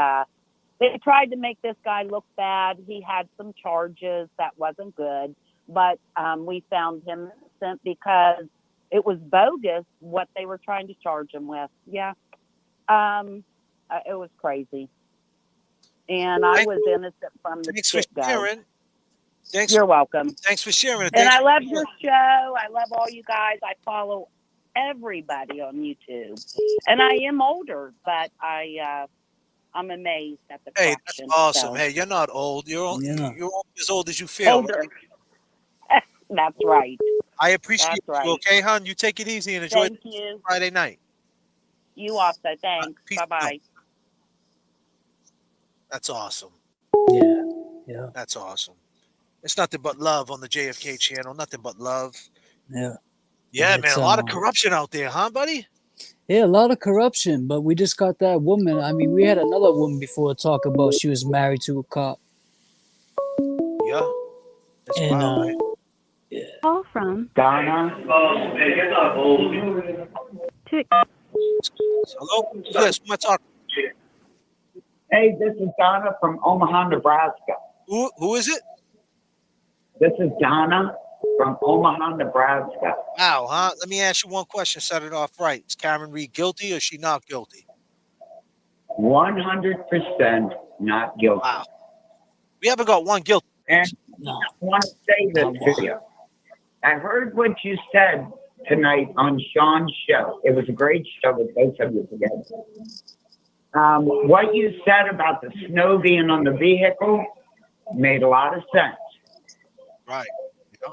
they tried to make this guy look bad. He had some charges that wasn't good, but we found him innocent because it was bogus what they were trying to charge him with. Yeah. It was crazy. And I was innocent from the get-go. You're welcome. Thanks for sharing. And I love your show. I love all you guys. I follow everybody on YouTube. And I am older, but I'm amazed at the Hey, corruption. that's awesome. So. Hey, you're not old. You're as old as you feel. Older. Right? That's right. I appreciate That's you. Okay, hon? You take it easy and enjoy Friday night. You also. Thanks. Bye-bye. That's awesome. Yeah. That's awesome. It's nothing but love on the J.F.K. channel. Nothing but love. Yeah. Yeah, It's, man, a lot of corruption out there, huh, buddy? Yeah, a lot of corruption, but we just got that woman. I mean, we had another woman before talk about she was married to a cop. Yeah, that's And wild, right? yeah. Call from Donna. to Hello? Yes, who am I talking? Hey, this is Donna from Omaha, Nebraska. Who is it? This is Donna from Omaha, Nebraska. Wow, huh? Let me ask you one question. Set it off right. Is Karen Reed guilty or is she not guilty? 100% not guilty. Wow. We haven't got one guilty. And I want to say this to you. I heard what you said tonight on Sean's show. It was a great show with both of you together. What you said about the snow being on the vehicle made a lot of sense. Right. Yeah.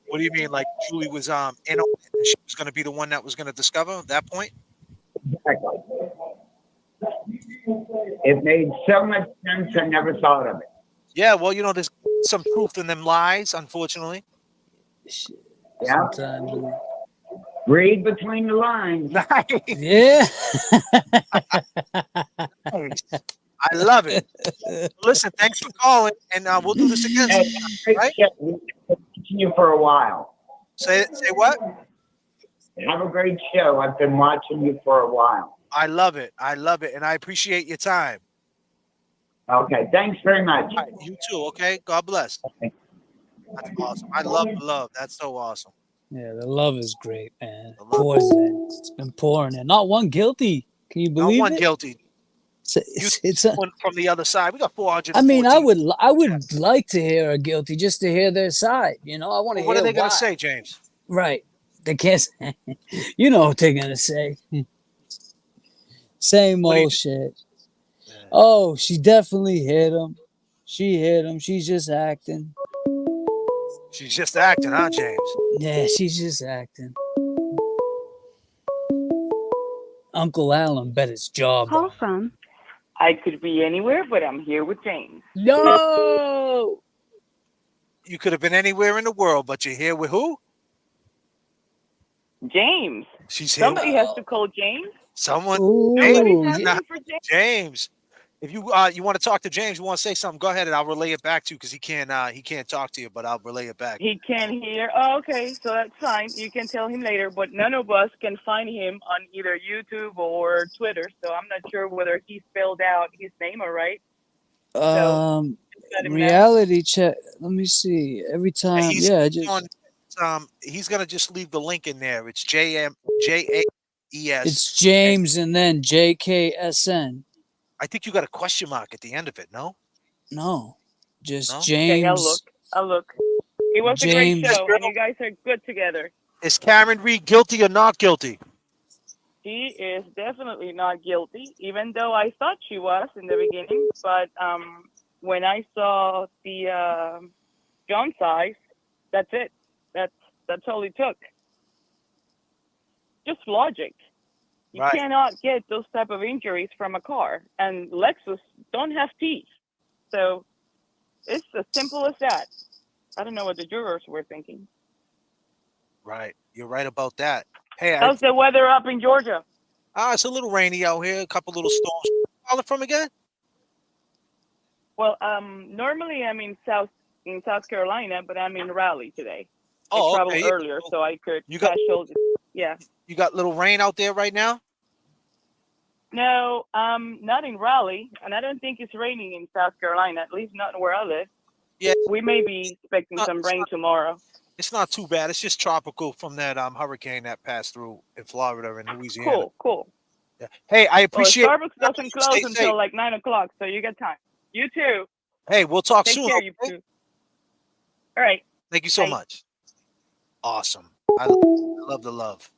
What do you mean? Like Julie was in on it and she was going to be the one that was going to discover that point? Exactly. It made so much sense. I never thought of it. Yeah, well, there's some truth in them lies, unfortunately. Yeah. Sometimes. Read between the lines. Yeah. I love it. Listen, thanks for calling, and we'll do this again. Hey, Right? we've been watching you for a while. Say what? Have a great show. I've been watching you for a while. I love it. I love it, and I appreciate your time. Okay, thanks very much. All right, you too, okay? God bless. Okay. That's awesome. I love the love. That's so awesome. Yeah, the love is great, man. It pours in. It's been pouring in. Not one guilty. Can you believe Not one it? guilty. It's One from the other side. We got 400. I mean, I would like to hear a guilty just to hear their side. I want to hear What are they going why. to say, James? Right. They can't say. You know what they're going to say. Same old shit. Oh, she definitely hit him. She hit him. She's just acting. She's just acting, huh, James? Yeah, she's just acting. Uncle Alan bet his job. call from I could be anywhere, but I'm here with James. No. You could have been anywhere in the world, but you're here with who? James. She's here. Somebody has to call James. Someone. Somebody's James. asking for James. James. If you want to talk to James, you want to say something, go ahead and I'll relay it back to you because he can't talk to you, but I'll relay it back. He can't hear. Oh, okay, so that's fine. You can tell him later, but none of us can find him on either YouTube or Twitter, so I'm not sure whether he spelled out his name all right. Reality check. Let me see. Every time, He's he's gonna just leave the link in there. It's JAES. It's James and then JKSN. I think you got a question mark at the end of it. No, just Okay, James. I'll look. It was James. a great show, and you guys are good together. Is Karen Reed guilty or not guilty? She is definitely not guilty, even though I thought she was in the beginning. But when I saw the gun size, that's it. That's all it took. Just logic. You cannot get those type of injuries from a car, and Lexus don't have teeth, so it's as simple as that. I don't know what the jurors were thinking. Right, you're right about that. Hey, how's the weather up in Georgia? It's a little rainy out here. A couple little storms. Where you calling from again? Well, normally I'm in South Carolina, but I'm in Raleigh today. Oh, I traveled okay. earlier, so I could yeah. You got little rain out there right now? No, not in Raleigh, and I don't think it's raining in South Carolina, at least not where I live. Yeah. We may be expecting some rain tomorrow. It's not too bad. It's just tropical from that hurricane that passed through in Florida and Louisiana. Cool. Yeah. Hey, I appreciate. Well, Starbucks doesn't close until like 9 o'clock, so you got time. You too. Hey, we'll talk Take soon. Care, you too. All right. Thank you so much. Awesome. I love the love.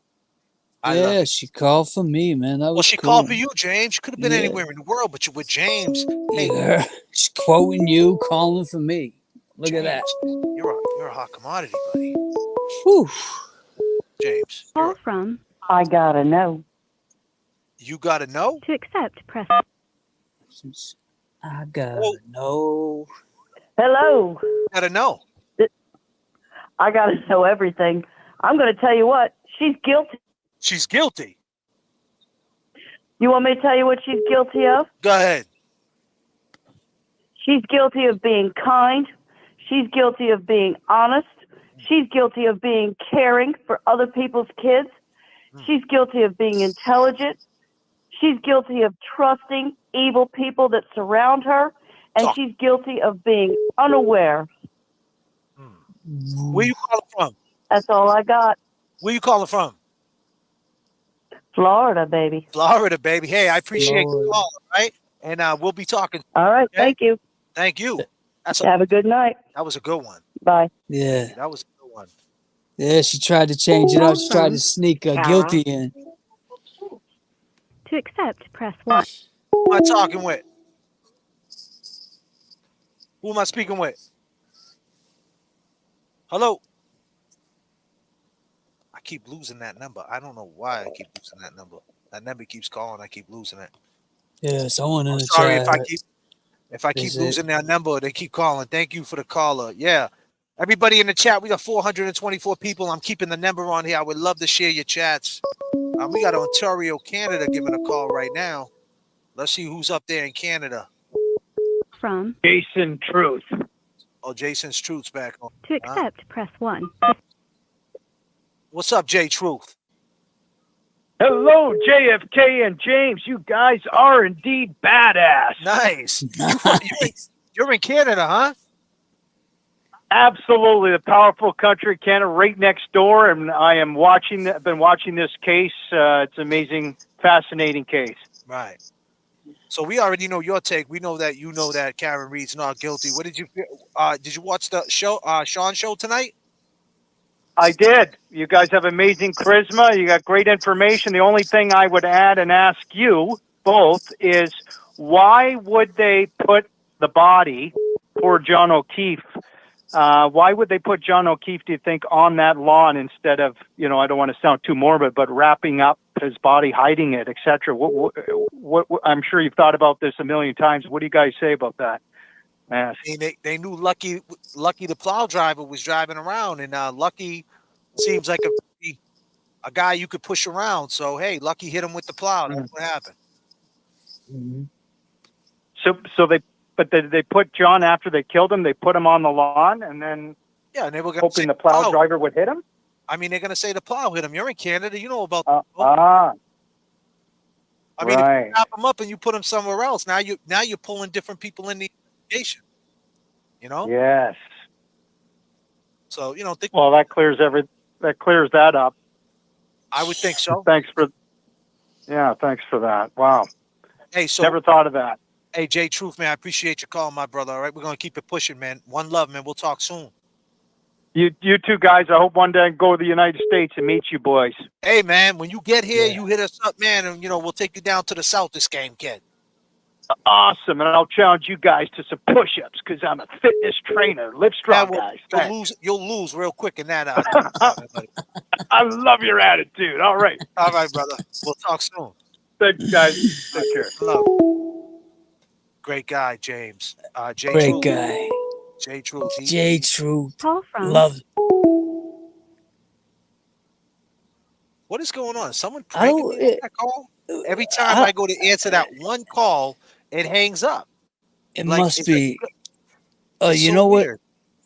Yeah, she called for me, man. That was well, she cool. called for you, James. She could have been anywhere in the world, but you're with James. Hey, yeah. She's quoting you, calling for me. Look James, at that. You're a hot commodity, buddy. Whew. James. call from I gotta know. You gotta know? To accept, press. I gotta know. Hello. Gotta know. I gotta know everything. I'm going to tell you what. She's guilty. She's guilty. You want me to tell you what she's guilty of? Go ahead. She's guilty of being kind. She's guilty of being honest. She's guilty of being caring for other people's kids. She's guilty of being intelligent. She's guilty of trusting evil people that surround her. And she's guilty of being unaware. Where you calling from? That's all I got. Where you calling from? Florida, baby. Florida, baby. Hey, I appreciate the call, right? And we'll be talking. All right. Okay? Thank you. Thank you. Have a good night. That was a good one. Bye. Yeah. That was a good one. Yeah, she tried to change it up. She tried to sneak guilty in. To accept, press 1. Who am I talking with? Who am I speaking with? Hello? I keep losing that number. I don't know why I keep losing that number. That number keeps calling. I keep losing it. Yeah, someone in the Sorry chat. if I keep losing that number. They keep calling. Thank you for the caller. Yeah. Everybody in the chat, we got 424 people. I'm keeping the number on here. I would love to share your chats. We got Ontario, Canada giving a call right now. Let's see who's up there in Canada. From Jason Truth. Oh, Jason's Truth's back on. To accept, press 1. What's up, Jay Truth? Hello, J.F.K. and James. You guys are indeed badass. Nice. You're in Canada, huh? Absolutely, the powerful country, Canada, right next door. And I am watching. I've been watching this case. It's an amazing, fascinating case. Right. So we already know your take. We know that you know that Karen Reed's not guilty. What did you watch the show, Sean show tonight? I did. You guys have amazing charisma. You got great information. The only thing I would add and ask you both is why would they put the body, poor John O'Keefe, why would they put John O'Keefe, do you think, on that lawn instead of, I don't want to sound too morbid, but wrapping up his body, hiding it, etc.? What, I'm sure you've thought about this a million times. What do you guys say about that? I mean, they knew Lucky the plow driver was driving around, and Lucky seems like a guy you could push around. So hey, Lucky hit him with the plow. That's what happened. Mm-hmm. So they put John after they killed him. They put him on the lawn, and then and they were hoping the plow driver would hit him. I mean, they're gonna say the plow hit him. You're in Canada, you know about. I mean, if you wrap him up and you put him somewhere else, now you're pulling different people in the investigation. Yes. So well, that clears that up. I would think so. Thanks for that. Wow. Hey, so never thought of that. Hey, Jay Truth, man, I appreciate your call, my brother. All right, we're gonna keep it pushing, man. One love, man. We'll talk soon. You two guys. I hope one day I can go to the United States and meet you boys. Hey, man, when you get here, you hit us up, man, and we'll take you down to the South this game, kid. Awesome, and I'll challenge you guys to some push-ups because I'm a fitness trainer. Live strong, guys. You'll lose real quick in that. I love your attitude. All right, brother. We'll talk soon. Thanks, guys. Take care. Love. Great guy, James. Great guy. Jay Truth. Jay Truth. Call from. Love. What is going on? Is someone pranking me with that call? Every time I go to answer that one call, it hangs up. It must be. You know what?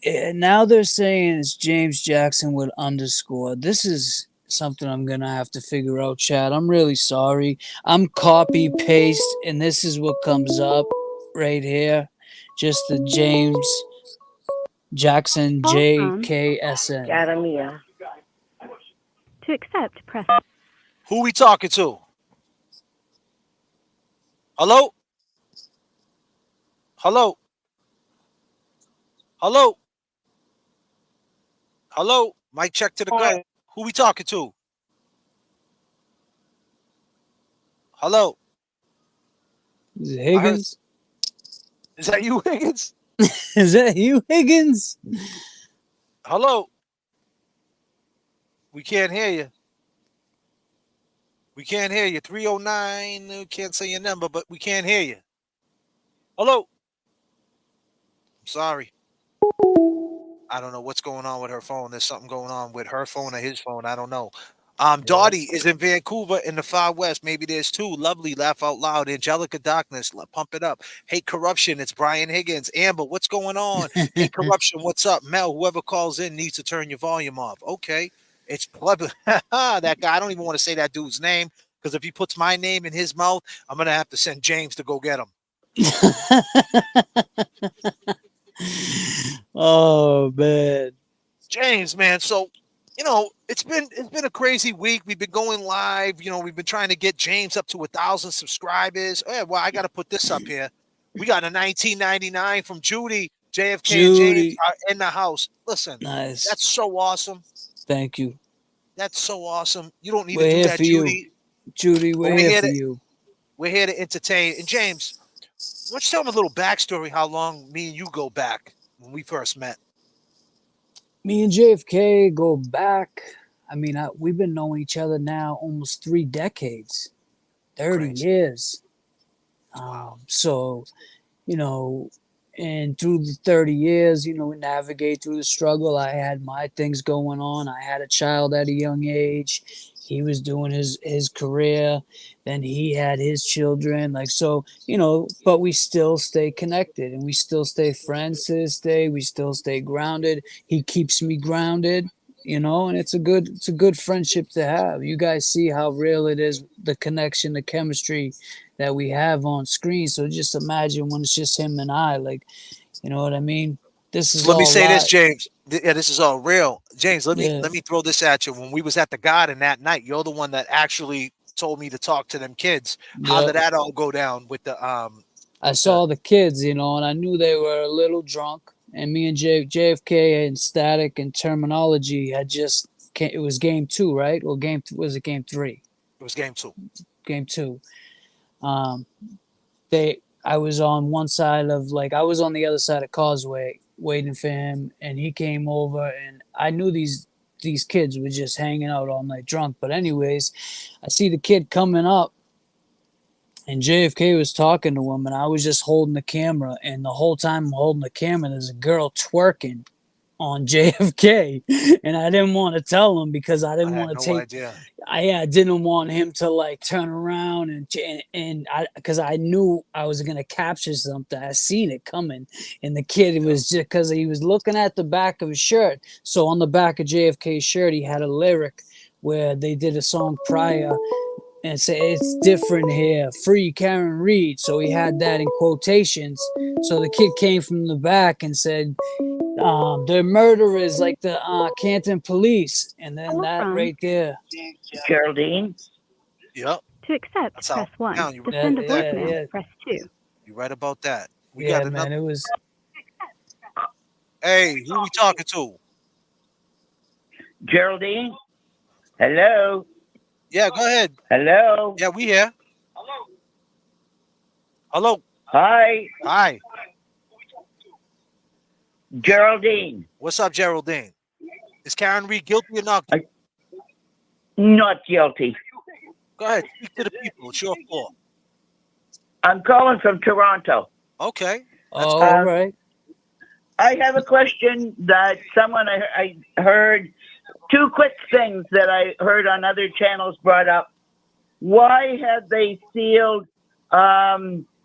Now they're saying it's James Jackson with _ This is something I'm gonna have to figure out, Chad. I'm really sorry. I'm copy paste, and this is what comes up right here. Just the James Jackson JKSN. Garamia. To accept, press. Who we talking to? Hello? Hello? Hello? Hello? Mic check to the go. Who we talking to? Hello? Is it Higgins? Is that you, Higgins? Is that you, Higgins? Hello? We can't hear you. We can't hear you. 309. We can't say your number, but we can't hear you. Hello? I'm sorry. I don't know what's going on with her phone. There's something going on with her phone or his phone. I don't know. Yeah. Dottie is in Vancouver in the far west. Maybe there's two. Lovely, laugh out loud. Angelica Darkness, pump it up. Hate corruption. It's Brian Higgins. Amber, what's going on? Hate corruption. What's up? Mel, whoever calls in needs to turn your volume off. Okay. It's clever. That guy. I don't even want to say that dude's name because if he puts my name in his mouth, I'm gonna have to send James to go get him. Oh man. James, man. So, it's been a crazy week. We've been going live. We've been trying to get James up to 1,000 subscribers. Oh, yeah, well, I got to put this up here. We got a 1999 from Judy. J.F.K. and James are in the house. Listen, nice. That's so awesome. Thank you. That's so awesome. You don't need we're to do here that, for Judy. You. Judy, we're here for you. We're here to entertain. And James, why don't you tell them a little backstory how long me and you go back when we first met? Me and JFK go back. I mean, we've been knowing each other now almost 3 decades, 30 years. Wow. So, and through the 30 years, we navigate through the struggle. I had my things going on. I had a child at a young age. He was doing his career. Then he had his children. But we still stay connected and we still stay friends to this day. We still stay grounded. He keeps me grounded, and it's a good friendship to have. You guys see how real it is, the connection, the chemistry that we have on screen. So just imagine when it's just him and I, you know what I mean? This is Let me all say live. this, James. Yeah, this is all real. James, let me throw this at you. When we was at the Garden that night, you're the one that actually told me to talk to them kids. How did that all go down with the I saw the kids, and I knew they were a little drunk. And me and JFK and Static and Terminology had just it was game 2, right? Or was it game 3? It was game 2. Game 2. I was on one side of I was on the other side of Causeway waiting for him, and he came over, and I knew these kids were just hanging out all night drunk. But anyways, I see the kid coming up, and JFK was talking to him, and I was just holding the camera, and the whole time I'm holding the camera, there's a girl twerking on JFK, and I didn't want to tell him because I didn't want to take. Idea. I didn't want him to turn around and because I knew I was gonna capture something. I seen it coming, and the kid was just because he was looking at the back of his shirt. So on the back of JFK's shirt, he had a lyric where they did a song prior and say it's different here, free Karen Reed. So he had that in quotations. So the kid came from the back and said, "They're murderers like the Canton police," and then that right there. Geraldine. Yep. To accept, press 1. To send a voicemail, press 2. You're right about that. We yeah, got another. Man, it was. Hey, who we talking to? Geraldine. Hello. Yeah, go ahead. Hello. Yeah, we here. Hello. Hi. Hi. Geraldine. What's up, Geraldine? Is Karen Reed guilty or not? Not guilty. Go ahead. Speak to the people. It's your floor. I'm calling from Toronto. Okay. All right. I have a question that someone I heard. 2 quick things that I heard on other channels brought up. Why have they sealed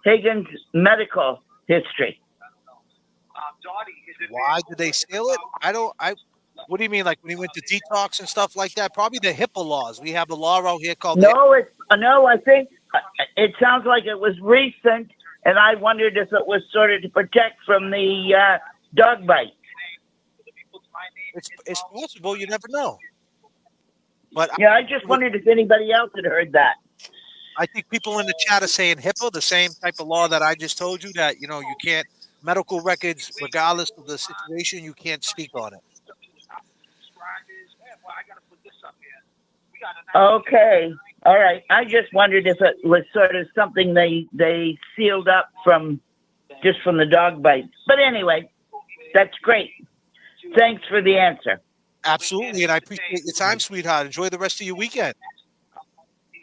Higgins' medical history? Why did they seal it? What do you mean? Like when he went to detox and stuff like that? Probably the HIPAA laws. We have a law out here called. No, I think it sounds like it was recent, and I wondered if it was sort of to protect from the dog bite. It's possible. You never know. But yeah, I just wondered if anybody else had heard that. I think people in the chat are saying HIPAA, the same type of law that I just told you, that you can't medical records, regardless of the situation, you can't speak on it. Okay. All right. I just wondered if it was sort of something they sealed up from the dog bite. But anyway, that's great. Thanks for the answer. Absolutely. And I appreciate your time, sweetheart. Enjoy the rest of your weekend.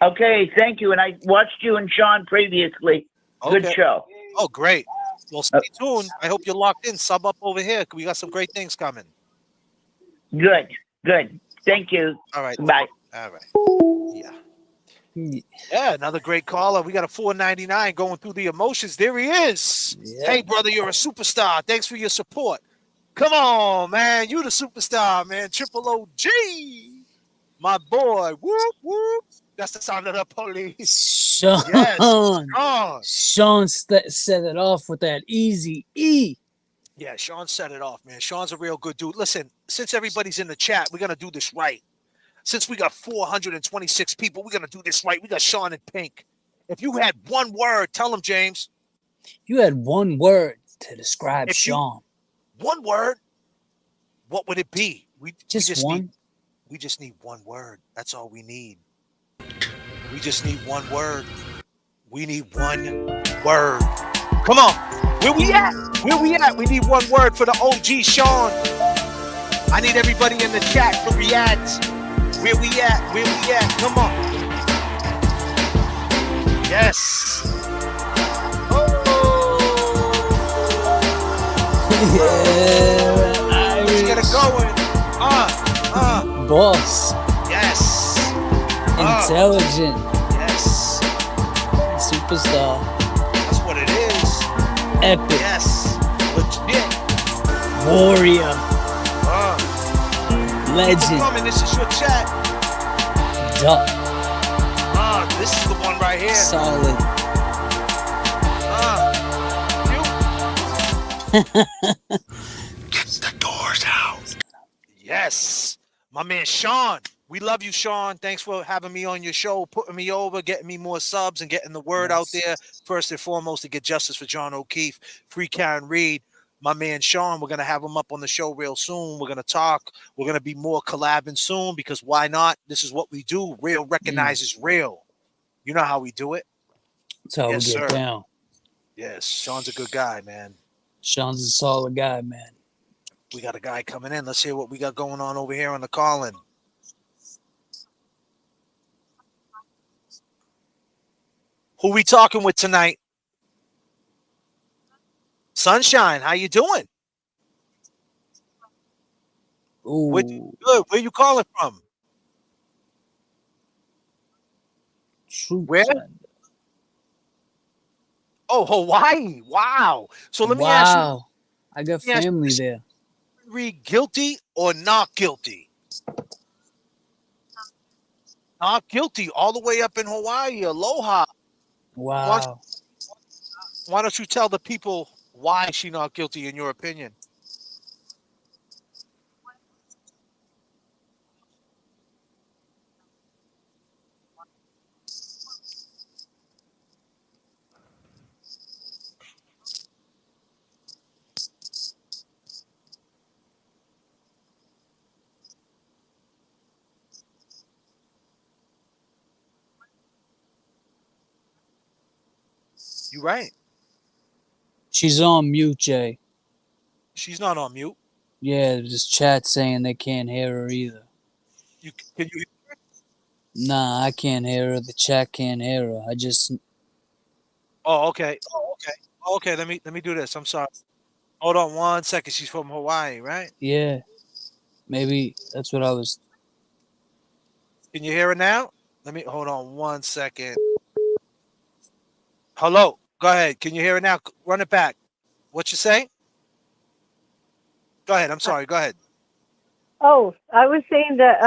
Okay. Thank you. And I watched you and Sean previously. Good show. Oh, great. Well, stay tuned. I hope you're locked in. Sub up over here. We got some great things coming. Good. Thank you. All right. Bye. All right. Yeah, another great caller. We got a 499 going through the emotions. There he is. Yeah. Hey, brother, you're a superstar. Thanks for your support. Come on, man. You the superstar, man. Triple OG. My boy. Whoop, whoop. That's the sound of the police. Sean. Yes. Sean. Sean set it off with that easy E. Yeah, Sean set it off, man. Sean's a real good dude. Listen, since everybody's in the chat, we're going to do this right. Since we got 426 people, we're going to do this right. We got Sean in pink. If you had one word, tell him, James. You had one word to describe Sean. One word, what would it be? We just one. We just need one word. That's all we need. We just need one word. We need one word. Come on. Where we at? Where we at? We need one word for the OG Sean. I need everybody in the chat to react. Where we at? Where we at? Come on. Yes. Yeah. Let's get it going. Boss. Yes. Intelligent. Yes. Superstar. That's what it is. Epic. Yes. Legit. Warrior. Legend. Coming. This is your chat. Duck. This is the one right here. Solid. Get the doors out. Yes. My man Sean. We love you, Sean. Thanks for having me on your show, putting me over, getting me more subs, and getting the word out there. First and foremost, to get justice for John O'Keefe. Free Karen Reed. My man Sean, we're going to have him up on the show real soon. We're going to talk. We're going to be more collabing soon because why not? This is what we do. Real recognizes real. You know how we do it. That's how Yes, we get sir. down. Yes, Sean's a good guy, man. Sean's a solid guy, man. We got a guy coming in. Let's hear what we got going on over here on the call-in. Who we talking with tonight? Sunshine, how you doing? Ooh. Good. Where you calling from? Where? Oh, Hawaii. Wow. So let me ask you. I got family there. Read guilty or not guilty? Not guilty all the way up in Hawaii. Aloha. Wow. Why don't you tell the people why she not guilty in your opinion? You right. She's on mute, Jay. She's not on mute. Yeah, there's chat saying they can't hear her either. Can you? Nah, I can't hear her. The chat can't hear her. I just. Oh, okay. Okay. Let me do this. I'm sorry. Hold on 1 second. She's from Hawaii, right? Yeah. Maybe that's what I was. Can you hear her now? Let me hold on 1 second. Hello. Go ahead. Can you hear it now? Run it back. What you say? Go ahead. I'm sorry. Go ahead. Oh, I was saying that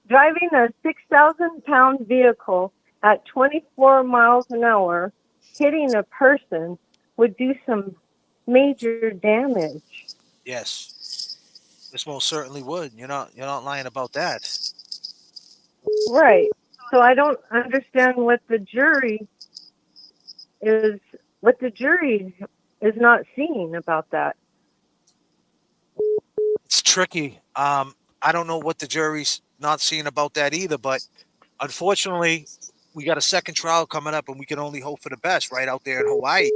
driving a 6,000-pound vehicle at 24 miles an hour, hitting a person would do some major damage. Yes. This most certainly would. You're not lying about that. Right. So I don't understand what the jury is not seeing about that. It's tricky. I don't know what the jury's not seeing about that either, but unfortunately, we got a second trial coming up and we can only hope for the best right out there in Hawaii.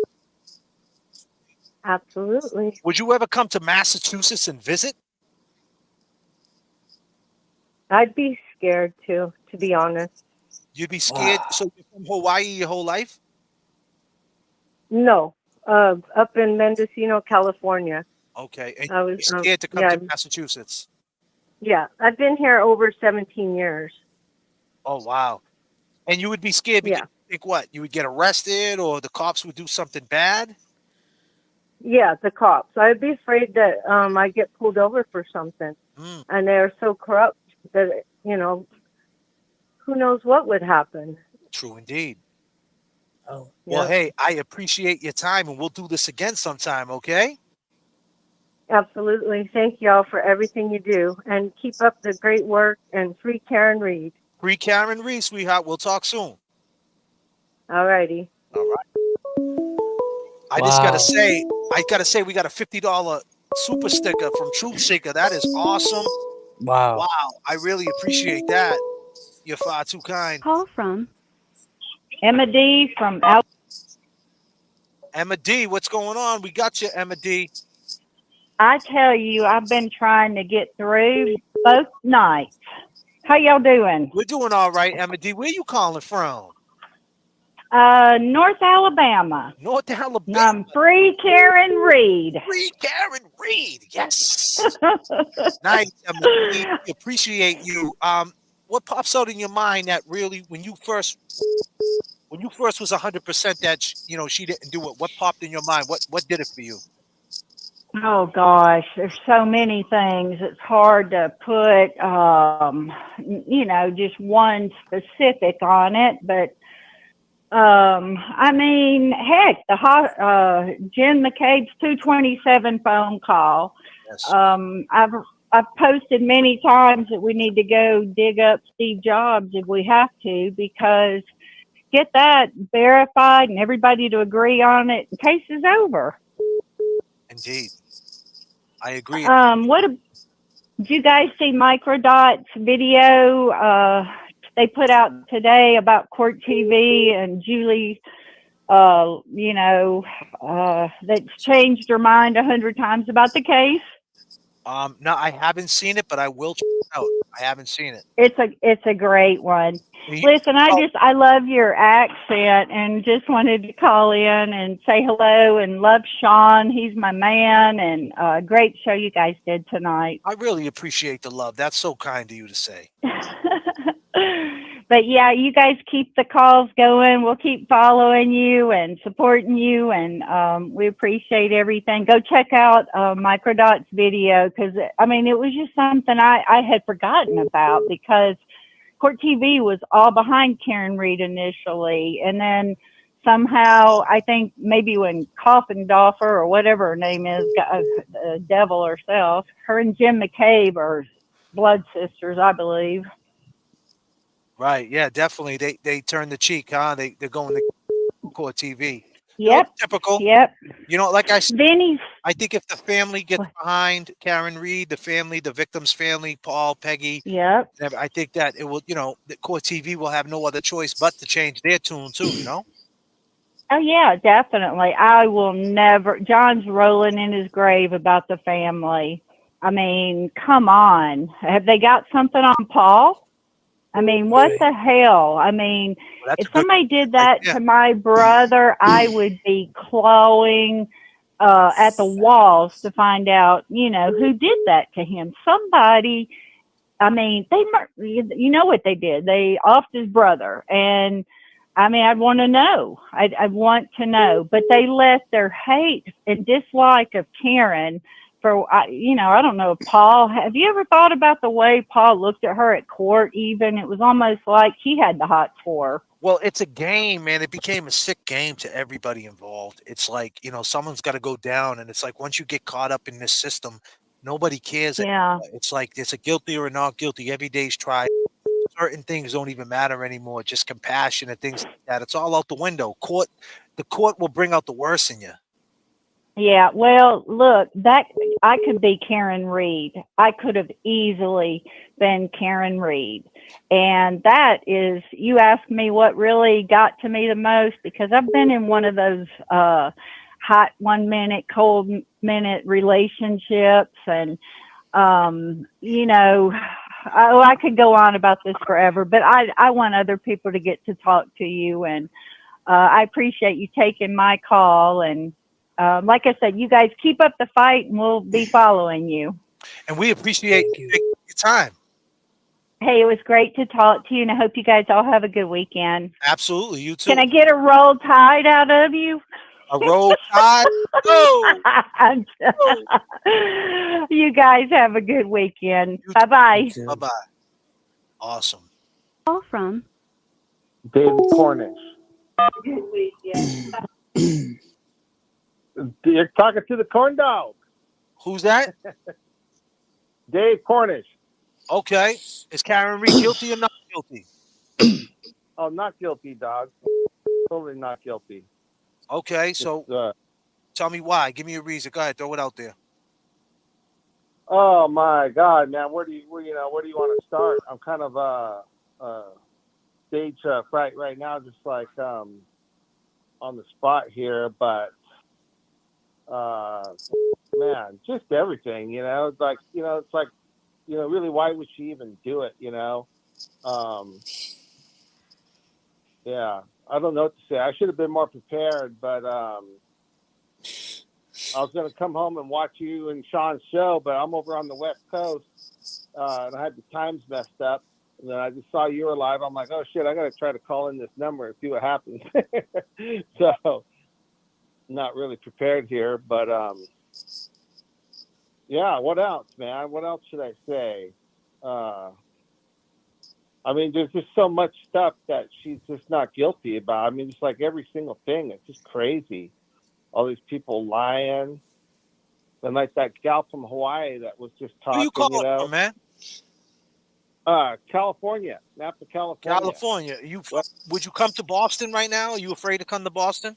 Absolutely. Would you ever come to Massachusetts and visit? I'd be scared to be honest. You'd be scared? So you're from Hawaii your whole life? No, up in Mendocino, California. Okay, and I was, you're scared to come yeah, to Massachusetts. yeah. I've been here over 17 years. Oh wow! And you would be scared because Yeah, you think what? You would get arrested, or the cops would do something bad. yeah. The cops. I'd be afraid that I get pulled over for something, Mm, and they're so corrupt that who knows what would happen. true indeed. Oh, Well, Yep, hey, I appreciate your time, and we'll do this again sometime. Okay? absolutely. Thank y'all for everything you do, and keep up the great work. And free Karen Reed. Free Karen Reed, sweetheart. We'll talk soon. All righty. All right. I just gotta wow. say, we got a $50 super sticker from Truth Seeker. That is awesome. Wow. Wow, I really appreciate that. You're far too kind. Call from Emma D from out. Emma D, what's going on? We got you, Emma D. I tell you, I've been trying to get through both nights. How y'all doing? We're doing all right, Emma D. Where you calling from? North Alabama. North Alabama. Free Karen Reed. Free Karen Reed. Yes. Nice, Emma D. We appreciate you. What pops out in your mind that really, when you first was 100% that she didn't do it? What popped in your mind? What did it for you? Oh gosh, there's so many things. It's hard to put, just one specific on it. But I mean, heck, Jen McCabe's 227 phone call. Yes. I've posted many times that we need to go dig up Steve Jobs if we have to, because get that verified and everybody to agree on it. The case is over. Indeed. I agree. Did you guys see Microdot's video they put out today about Court TV and Julie, that's changed her mind 100 times about the case? No, I haven't seen it, but I will check it out. I haven't seen it. It's a great one. Listen, I love your accent and just wanted to call in and say hello and love Sean. He's my man, and great show you guys did tonight. I really appreciate the love. That's so kind of you to say. But yeah, you guys keep the calls going. We'll keep following you and supporting you, and we appreciate everything. Go check out Microdot's video, because I mean, it was just something I had forgotten about, because Court TV was all behind Karen Reed initially, and then somehow I think maybe when Coffindoffer or whatever her name is, the devil herself, her and Jim McCabe are blood sisters, I believe. Right. Yeah, definitely. They turn the cheek, huh? They're going to Court TV. Yep. Typical. Yep. Like I said, Vinny's. I think if the family gets behind Karen Reed, the victim's family, Paul, Peggy, yep, I think that it will, the Court TV will have no other choice but to change their tune too, Oh yeah, definitely. I will never. John's rolling in his grave about the family. I mean, come on. Have they got something on Paul? I mean, what the hell? I mean, if somebody did that to my brother, I would be clawing at the walls to find out, who did that to him. Somebody, I mean, you know what they did? They offed his brother. And I mean, I'd want to know. I'd want to know. But they let their hate and dislike of Karen I don't know if Paul, have you ever thought about the way Paul looked at her at court even? It was almost like he had the hots for her. Well, it's a game, man. It became a sick game to everybody involved. It's like, someone's got to go down. And it's like, once you get caught up in this system, nobody cares. Yeah. It's like, it's a guilty or not guilty. Every day's tried. Certain things don't even matter anymore. Just compassion and things like that. It's all out the window. The court will bring out the worst in you. Yeah, well, look, I could be Karen Reed. I could have easily been Karen Reed. And that is, you asked me what really got to me the most, because I've been in one of those hot 1 minute, cold minute relationships. And, I could go on about this forever, but I want other people to get to talk to you. And I appreciate you taking my call, and like I said, you guys keep up the fight, and we'll be following you. And we appreciate you taking your time. Hey, it was great to talk to you, and I hope you guys all have a good weekend. Absolutely, you too. Can I get a roll tide out of you? A roll tide? Oh. You guys have a good weekend. Bye-bye. Bye-bye. Awesome. Call from David Cornish. You're talking to the corn dog. Who's that? Dave Cornish. Okay. Is Karen Reed guilty or not guilty? Oh, not guilty, dog. Totally not guilty. Okay, so tell me why. Give me a reason. Go ahead, throw it out there. Oh my God, man, where do you want to start? I'm kind of stage fright right now, just like on the spot here, but man, just everything, it's like really, why would she even do it, yeah, I don't know what to say. I should have been more prepared, but I was going to come home and watch you and Sean's show, but I'm over on the West Coast, and I had the times messed up. And then I just saw you were live. I'm like, oh shit, I got to try to call in this number and see what happens. So, not really prepared here, but yeah. What else, man? What else should I say? I mean, there's just so much stuff that she's just not guilty about. I mean, it's like every single thing. It's just crazy. All these people lying. And like that gal from Hawaii that was just talking, Who you calling from, man? California. Napa, California. California. Would you come to Boston right now? Are you afraid to come to Boston?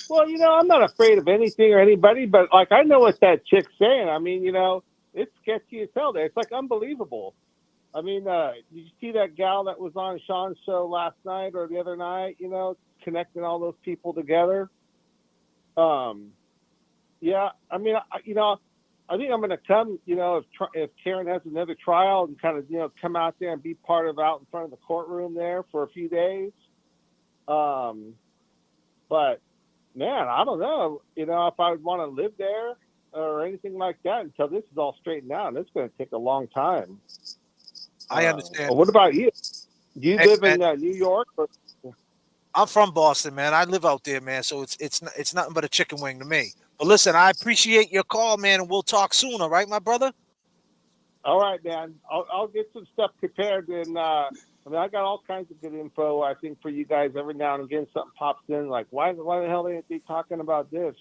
Well, I'm not afraid of anything or anybody, but like I know what that chick's saying. I mean, it's sketchy as hell there. It's like unbelievable. I mean, did you see that gal that was on Sean's show last night or the other night, connecting all those people together? Yeah, I mean, I think I'm going to come, if Karen has another trial and kind of, come out there and be part of out in front of the courtroom there for a few days. But man, I don't know, if I would want to live there or anything like that until this is all straightened out. And it's going to take a long time. I understand. What about you? Do you live in New York? Or? I'm from Boston, man. I live out there, man. So it's nothing but a chicken wing to me. But listen, I appreciate your call, man, and we'll talk soon. All right, my brother. All right, man. I'll get some stuff prepared, and I got all kinds of good info. I think for you guys, every now and again, something pops in. Like, why the hell ain't they talking about this?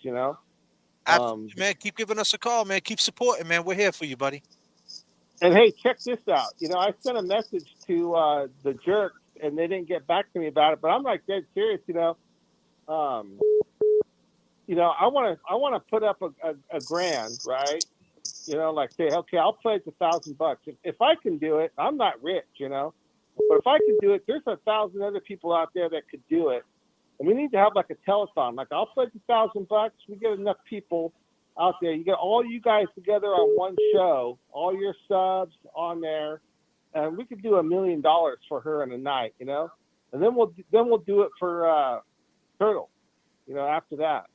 Absolutely, man. Keep giving us a call, man. Keep supporting, man. We're here for you, buddy. And hey, check this out. I sent a message to the jerks, and they didn't get back to me about it. But I'm like dead serious. I want to put up a grand, right? Like say, okay, I'll pledge $1,000. If I can do it, I'm not rich, but if I can do it, there's 1,000 other people out there that could do it. And we need to have like a telethon. Like I'll pledge $1,000. We get enough people out there. You get all you guys together on one show, all your subs on there, and we could do $1 million for her in a night, and then we'll do it for Turtle, after that.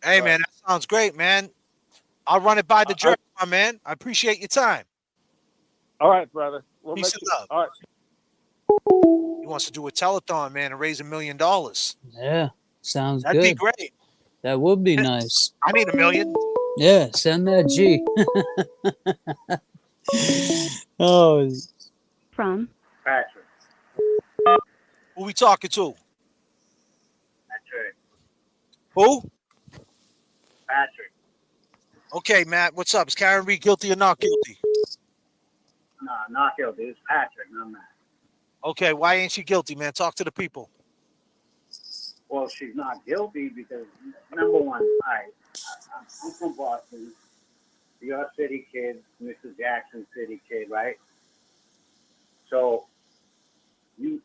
Hey, man, that sounds great, man. I'll run it by the jerk, my man. I appreciate your time. All right, brother. Peace and love. All right. He wants to do a telethon, man, and raise $1 million. Yeah, sounds That'd good. be great. That would be nice. I need $1 million. Yeah, send that G. Oh. From Patrick. Who we talking to? Patrick. Who? Patrick. Okay, Matt, what's up? Is Karen Reed guilty or not guilty? No, not guilty. It's Patrick, not Matt. Okay, why ain't she guilty, man? Talk to the people. Well, she's not guilty because, number one, I'm from Boston, New York City kid, Mr. Jackson City kid, right? So, we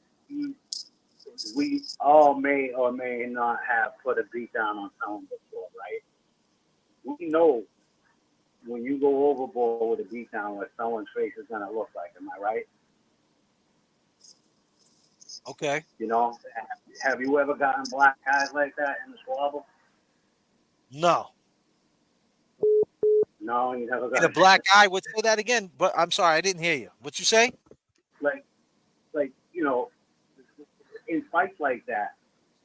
all may or may not have put a beat down on someone before, right? We know when you go overboard with a beat down what someone's face is going to look like, am I right? Okay. Have you ever gotten black eyes like that in the squabble? No. No, you never got In a black eye. Would say that again? But I'm sorry, I didn't hear you. What you say? like you know, in fights like that,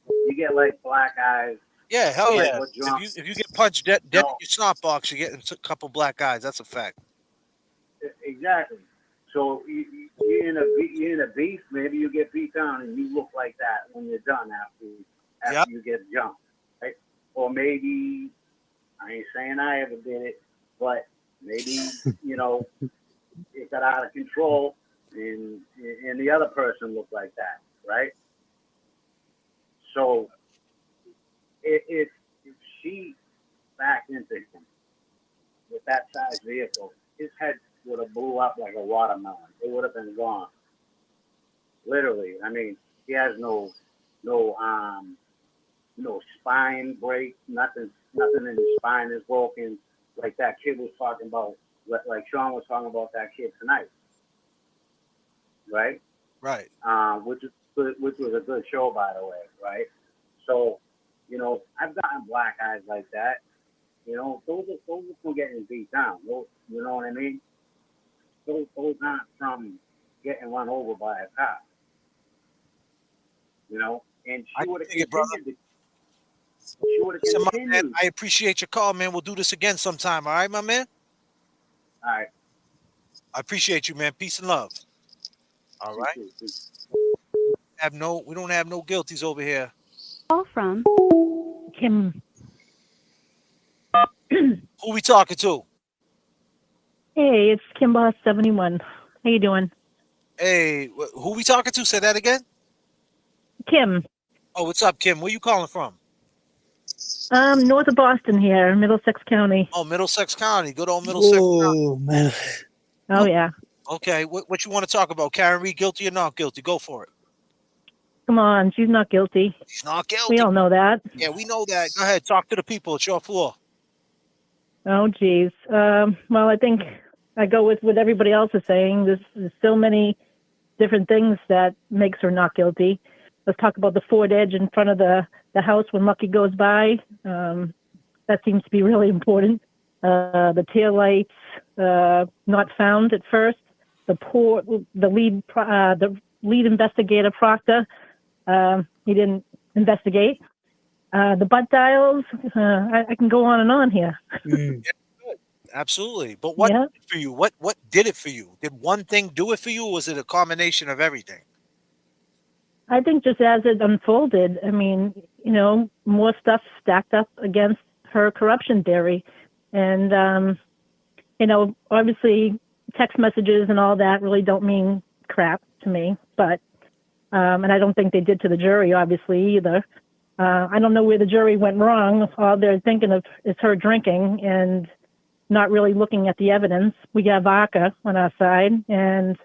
you get like black eyes. Yeah, hell like yeah. what John, If you get punched dead in no, your snot box, you get a couple black eyes. That's a fact. exactly. So you're in a beef. Maybe you get beat down and you look like that when you're done after you get jumped, right? Or maybe I ain't saying I ever did it, but maybe it got out of control and the other person looked like that, right? So if she backed into him with that size vehicle, his head would have blew up like a watermelon. It would have been gone. Literally. I mean, he has no spine break, nothing in his spine is broken. Like that kid was talking about, like Sean was talking about that kid tonight, right? Right. Which was a good show, by the way, right? So, I've gotten black eyes like that. Those are from getting beat down. Those, you know what I mean? Those aren't from getting run over by a car. And she would have continued. She would have Listen, my continued. man, I appreciate your call, man. We'll do this again sometime. All right, my man? All right. I appreciate you, man. Peace and love. All right. We don't have no guilties over here. Call from Kim. Who we talking to? Hey, it's Kim Boss 71. How you doing? Hey, who we talking to? Say that again. Kim. Oh, what's up, Kim? Where you calling from? North of Boston here, Middlesex County. Oh, Middlesex County. Good old Middlesex County. Man. Oh, yeah. Okay, what you want to talk about? Karen Reed, guilty or not guilty? Go for it. Come on, she's not guilty. She's not guilty. We all know that. Yeah, we know that. Go ahead, talk to the people. It's your floor. Oh, geez. Well, I think I go with what everybody else is saying. There's so many different things that makes her not guilty. Let's talk about the Ford Edge in front of the house when Lucky goes by. That seems to be really important. The taillights not found at first. The lead investigator Proctor, he didn't investigate. The butt dials, I can go on and on here. Absolutely. But what did it for you? What did it for you? Did one thing do it for you, or was it a combination of everything? I think just as it unfolded, I mean, more stuff stacked up against her corruption theory. And, obviously text messages and all that really don't mean crap to me, but, and I don't think they did to the jury, obviously, either. I don't know where the jury went wrong. All they're thinking of is her drinking and not really looking at the evidence. We have ACA on our side, and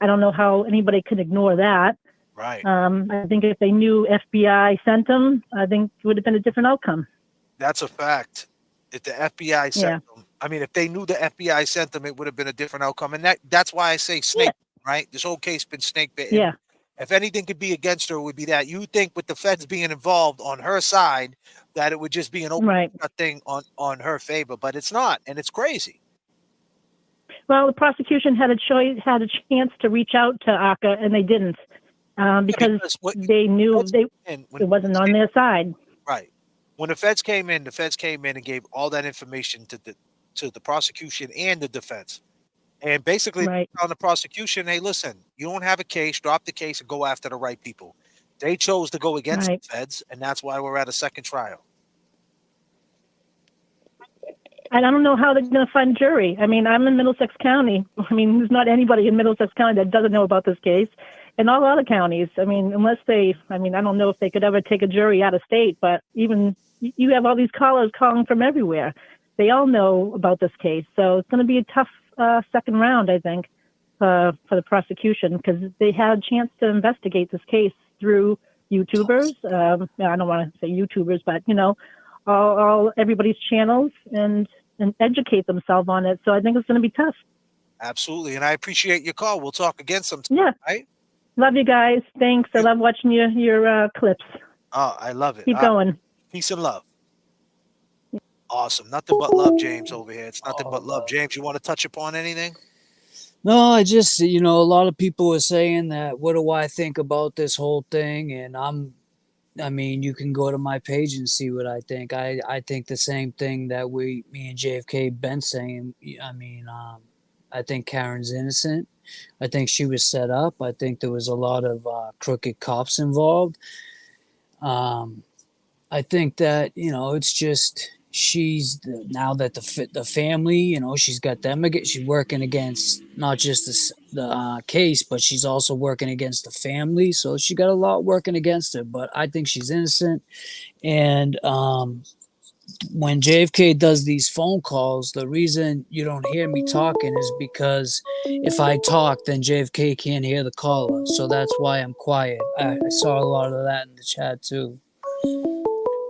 I don't know how anybody could ignore that. Right. I think if they knew FBI sent them, I think it would have been a different outcome. That's a fact. If the FBI sent them, I mean, if they knew the FBI sent them, it would have been a different outcome. And that's why I say snake, right? This whole case been snake bitten. Yeah. If anything could be against her, it would be that. You think with the feds being involved on her side, that it would just be an open thing on her favor, but it's not, and it's crazy. Well, the prosecution had a chance to reach out to ACA, and they didn't, because they knew it wasn't on their side. Right. When the feds came in and gave all that information to the prosecution and the defense. And basically on the prosecution, hey, listen, you don't have a case, drop the case and go after the right people. They chose to go against the feds, and that's why we're at a second trial. And I don't know how they're going to find a jury. I mean, I'm in Middlesex County. I mean, there's not anybody in Middlesex County that doesn't know about this case. And all other counties, I mean, I don't know if they could ever take a jury out of state, but even you have all these callers calling from everywhere. They all know about this case. So it's going to be a tough second round, I think, for the prosecution, because they had a chance to investigate this case through YouTubers. I don't want to say YouTubers, but, all everybody's channels and educate themselves on it. So I think it's going to be tough. Absolutely. And I appreciate your call. We'll talk again sometime. Yeah. Right? Love you guys. Thanks. I love watching your clips. Oh, I love it. Keep going. Peace and love. Awesome. Nothing but love, James, over here. It's nothing but love. James, you want to touch upon anything? No, I just, a lot of people are saying that, what do I think about this whole thing? And I mean, you can go to my page and see what I think. I think the same thing that me and J.F.K. been saying. I mean, I think Karen's innocent. I think she was set up. I think there was a lot of crooked cops involved. I think that, it's just now that the family, she's got them again. She's working against not just the case, but she's also working against the family. So she got a lot working against her. But I think she's innocent. And when JFK does these phone calls, the reason you don't hear me talking is because if I talk, then JFK can't hear the caller. So that's why I'm quiet. I saw a lot of that in the chat too.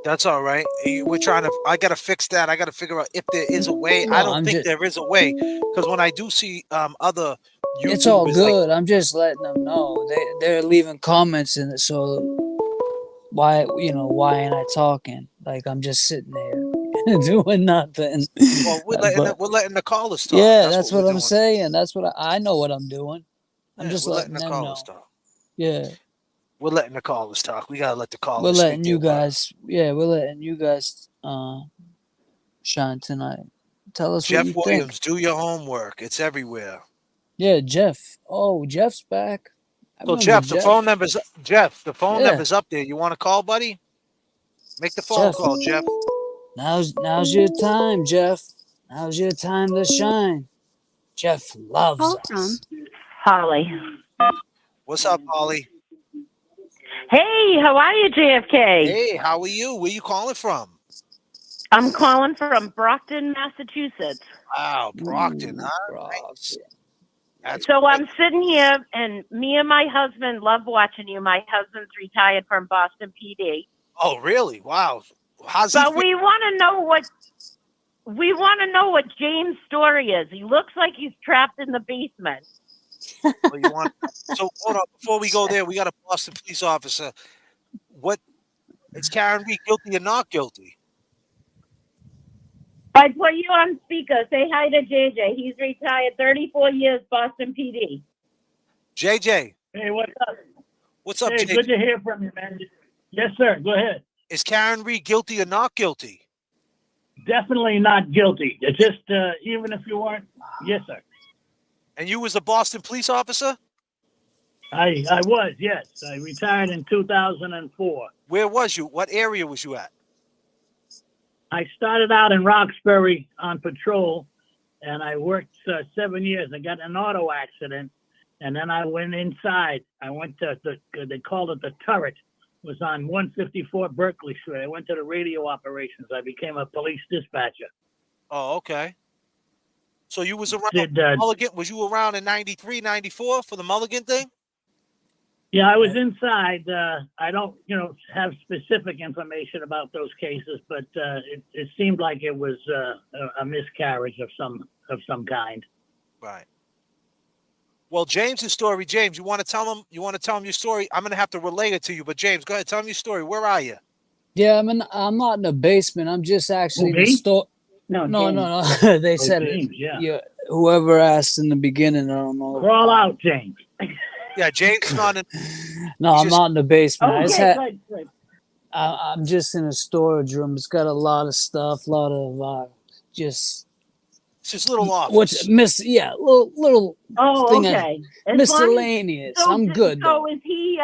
That's all right. I got to fix that. I got to figure out if there is a way. No, I don't think there is a way, because when I do see other YouTubers, it's all good. I'm just letting them know. They're leaving comments in it. So why ain't I talking? Like, I'm just sitting there doing nothing. Well, we're letting the callers talk. Yeah, that's what what we're I'm doing. saying. That's what I know what I'm doing. I'm just we're letting the them callers know. talk. Yeah. We're letting the callers talk. We gotta let the callers We're letting speak you their guys. Yeah, we're letting you guys shine tonight. Tell us what Jeff you Williams, think. do your homework. It's everywhere. Yeah, Jeff. Oh, Jeff's back. I So remember Jeff, the Jeff. phone number's Yeah. number's up there. You want to call, buddy? Make the phone Jeff. call, Jeff. Now's your time, Jeff. Now's your time to shine. Jeff loves us. Holly. What's up, Holly? Hey, how are you, JFK? Hey, how are you? Where you calling from? I'm calling from Brockton, Massachusetts. Wow, Brockton, huh? Nice. So I'm sitting here, and me and my husband love watching you. My husband's retired from Boston PD. Oh, really? Wow. But we want to know what James' story is. He looks like he's trapped in the basement. So hold on, before we go there, we got a Boston police officer. Is Karen Reed guilty or not guilty? I put you on speaker. Say hi to JJ. He's retired, 34 years, Boston PD. JJ. Hey, what's up? What's up, Hey, JJ? good to hear from you, man. Yes, sir. Go ahead. Is Karen Reed guilty or not guilty? Definitely not guilty. It's just even if you weren't, yes, sir. And you was a Boston police officer? I was, yes. I retired in 2004. Where was you? What area was you at? I started out in Roxbury on patrol, and I worked 7 years. I got in an auto accident, and then I went inside. I went to they called it the turret. It was on 154 Berkeley Street. I went to the radio operations. I became a police dispatcher. Oh, okay. So you was around Did, was you around in 93, 94 for the Mulligan thing? Yeah, I was inside. I don't, have specific information about those cases, but it seemed like it was a miscarriage of some kind. Right. Well, James's story. James, you want to tell him? You want to tell him your story? I'm gonna have to relay it to you. But James, go ahead. Tell him your story. Where are you? Yeah, I'm not in the basement. I'm just actually in the store. No. They said James, it. Yeah. Whoever asked in the beginning, I don't know. Crawl out, James. Yeah, James is not in. No, I'm not in the basement. Good. I'm just in a storage room. It's got a lot of stuff, a lot of just. It's his little office. What's little. Oh, thing okay. Miscellaneous. I'm good. So is he?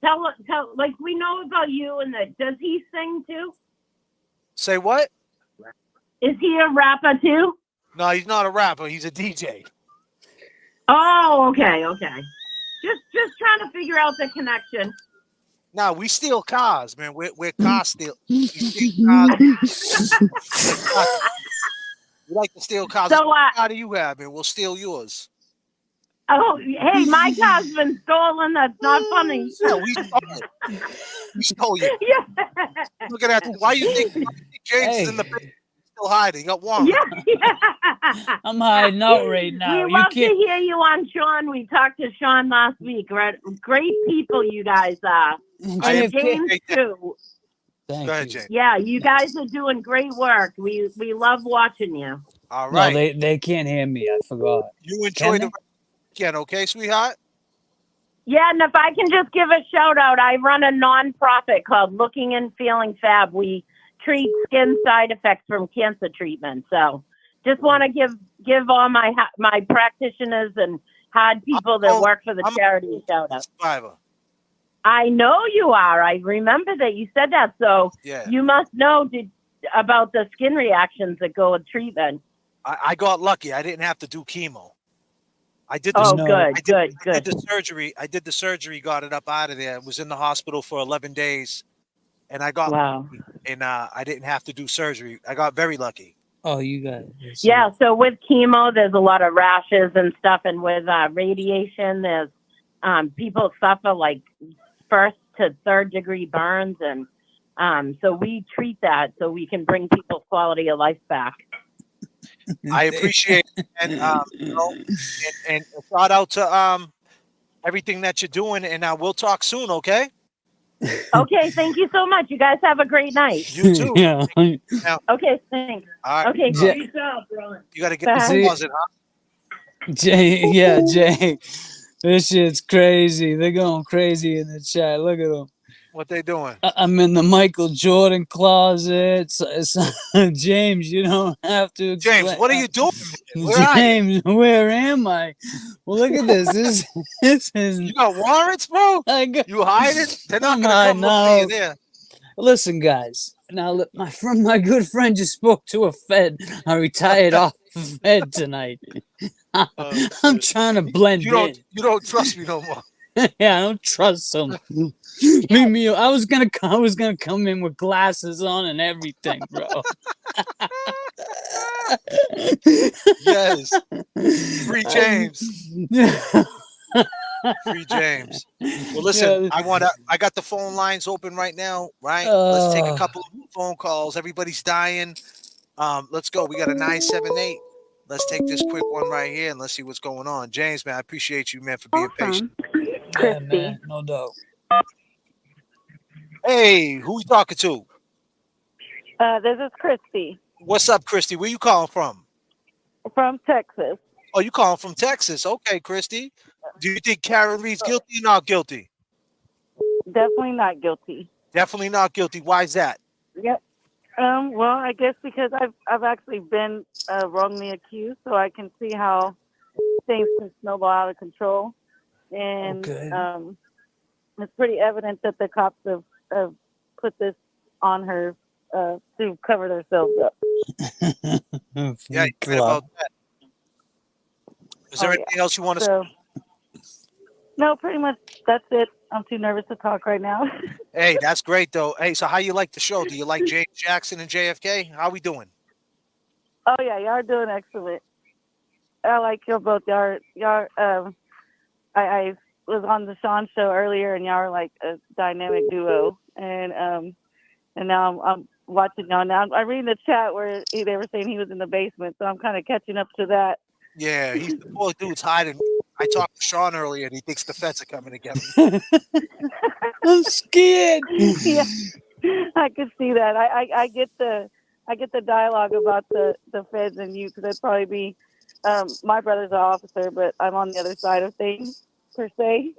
Tell like we know about you, and that does he sing too? Say what? Is he a rapper too? No, he's not a rapper. He's a DJ. Oh, okay. Just trying to figure out the connection. No, we steal cars, man. We're car steal. We steal cars. We like to steal cars. So, what car do you have, man? We'll steal yours. Oh, hey, my car's been stolen. That's not funny. Yeah, we stole it. We stole you. Yeah. Look at that. Why you think James is in the basement still hiding? Got one. Yeah. I'm hiding out right now. We love to hear you on Sean. We talked to Sean last week. Right? Great people you guys are. And James too. Thank Go ahead, you. James. Yeah, you guys are doing great work. We love watching you. All No, right. they can't hear me. I forgot. You Can enjoy the they? weekend, okay, sweetheart? Yeah, and if I can just give a shout out, I run a nonprofit called Looking and Feeling Fab. We treat skin side effects from cancer treatment. So just want to give all my practitioners and hard people that work for the charity a shout out. Survivor. I know you are. I remember that you said that. So Yeah. you must know about the skin reactions that go with treatment. I got lucky. I didn't have to do chemo. I did Oh, the good. I did the surgery. I did the surgery, got it up out of there. Was in the hospital for 11 days, and I got lucky, and I didn't have to do surgery. I got very lucky. Oh, you got it. Yeah, so with chemo, there's a lot of rashes and stuff, and with radiation, there's people suffer like first to third degree burns, and so we treat that so we can bring people's quality of life back. I appreciate it, and you know, and shout out to everything that you're doing, and we'll talk soon, okay? Okay, thank you so much. You guys have a great night. You too. Yeah. Now, Okay, thanks. all right. Okay, Ja- peace out, brother. You got to get the See- closet, huh? Jay. This shit's crazy. They're going crazy in the chat. Look at them. What they doing? I'm in the Michael Jordan closet. James, you don't have to explain. James, what are you doing? Where are you? James, where am I? Well, look at this. This is. You got warrants, bro? You hiding? They're not gonna come look for you there. Listen, guys. Now, look, my good friend just spoke to a Fed. I retired off Fed tonight. I'm trying to blend in. You don't trust me no more. Yeah, I don't trust them. Leave me. I was gonna come in with glasses on and everything, bro. Yes. Free James. Free James. Well, listen, I got the phone lines open right now, right? Let's take a couple of phone calls. Everybody's dying. Let's go. We got a 978. Let's take this quick one right here and let's see what's going on. James, man, I appreciate you, man, for being patient. Yeah, man, no doubt. Hey, who we talking to? This is Christy What's up, Christy? Where you calling from? from Texas. Oh, you calling from Texas. Okay, Christy. Do you think Karen Reed's guilty or not guilty? Definitely not guilty. Definitely not guilty. Why is that? Yep. Well, I guess because I've actually been wrongly accused, so I can see how things can snowball out of control. And it's pretty evident that the cops have put this on her to cover themselves up. Yeah, you're right about that. Is there anything else you want to say? No, pretty much that's it. I'm too nervous to talk right now. Hey, that's great though. Hey, so how you like the show? Do you like James Jackson and JFK? How we doing? Oh yeah, y'all are doing excellent. I like you both. Y'all I was on the Sean show earlier, and y'all are like a dynamic duo. And now I'm watching y'all now. I read in the chat where they were saying he was in the basement, so I'm kind of catching up to that. Yeah, he's the poor dude's hiding. I talked to Sean earlier, and he thinks the feds are coming to get me. I'm scared. Yeah, I could see that. I get the dialogue about the feds and you, because that'd probably be my brother's an officer, but I'm on the other side of things per se.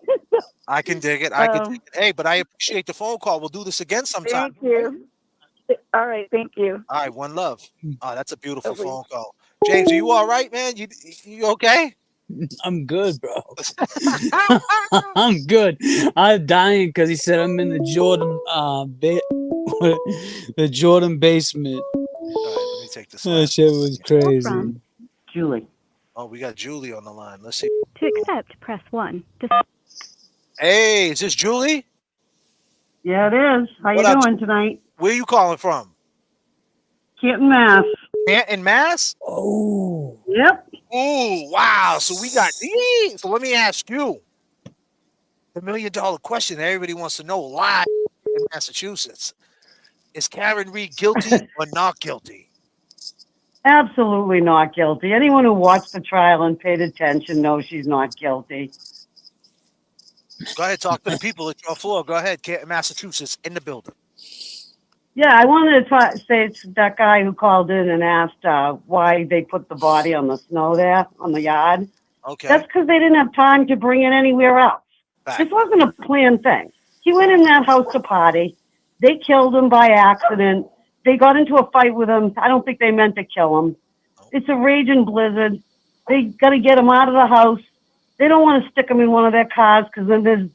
I can dig it. I can dig it. Hey, but I appreciate the phone call. We'll do this again sometime. Thank you. All right, thank you. All right, one love. Oh, that's a beautiful phone call. James, are you all right, man? You okay? I'm good, bro. I'm good. I'm dying because he said I'm in the Jordan the Jordan basement. All right, let me take this. That shit was crazy. Julie. Oh, we got Julie on the line. Let's see. To accept, press 1. Hey, is this Julie? Yeah, it is. How What you up, doing tonight? Where you calling from? Canton, Mass. Canton, Mass? Oh. Yep. Oh, wow. So we got these. So let me ask you the $1 million question that everybody wants to know live in Massachusetts. Is Karen Reed guilty or not guilty? Absolutely not guilty. Anyone who watched the trial and paid attention knows she's not guilty. Go ahead, talk to the people at your floor. Go ahead, Canton, Massachusetts, in the building. Yeah, I wanted to say to that guy who called in and asked why they put the body on the snow there on the yard. Okay. That's because they didn't have time to bring it anywhere else. This wasn't a planned thing. He went in that house to party. They killed him by accident. They got into a fight with him. I don't think they meant to kill him. It's a raging blizzard. They got to get him out of the house. They don't want to stick him in one of their cars because then there's,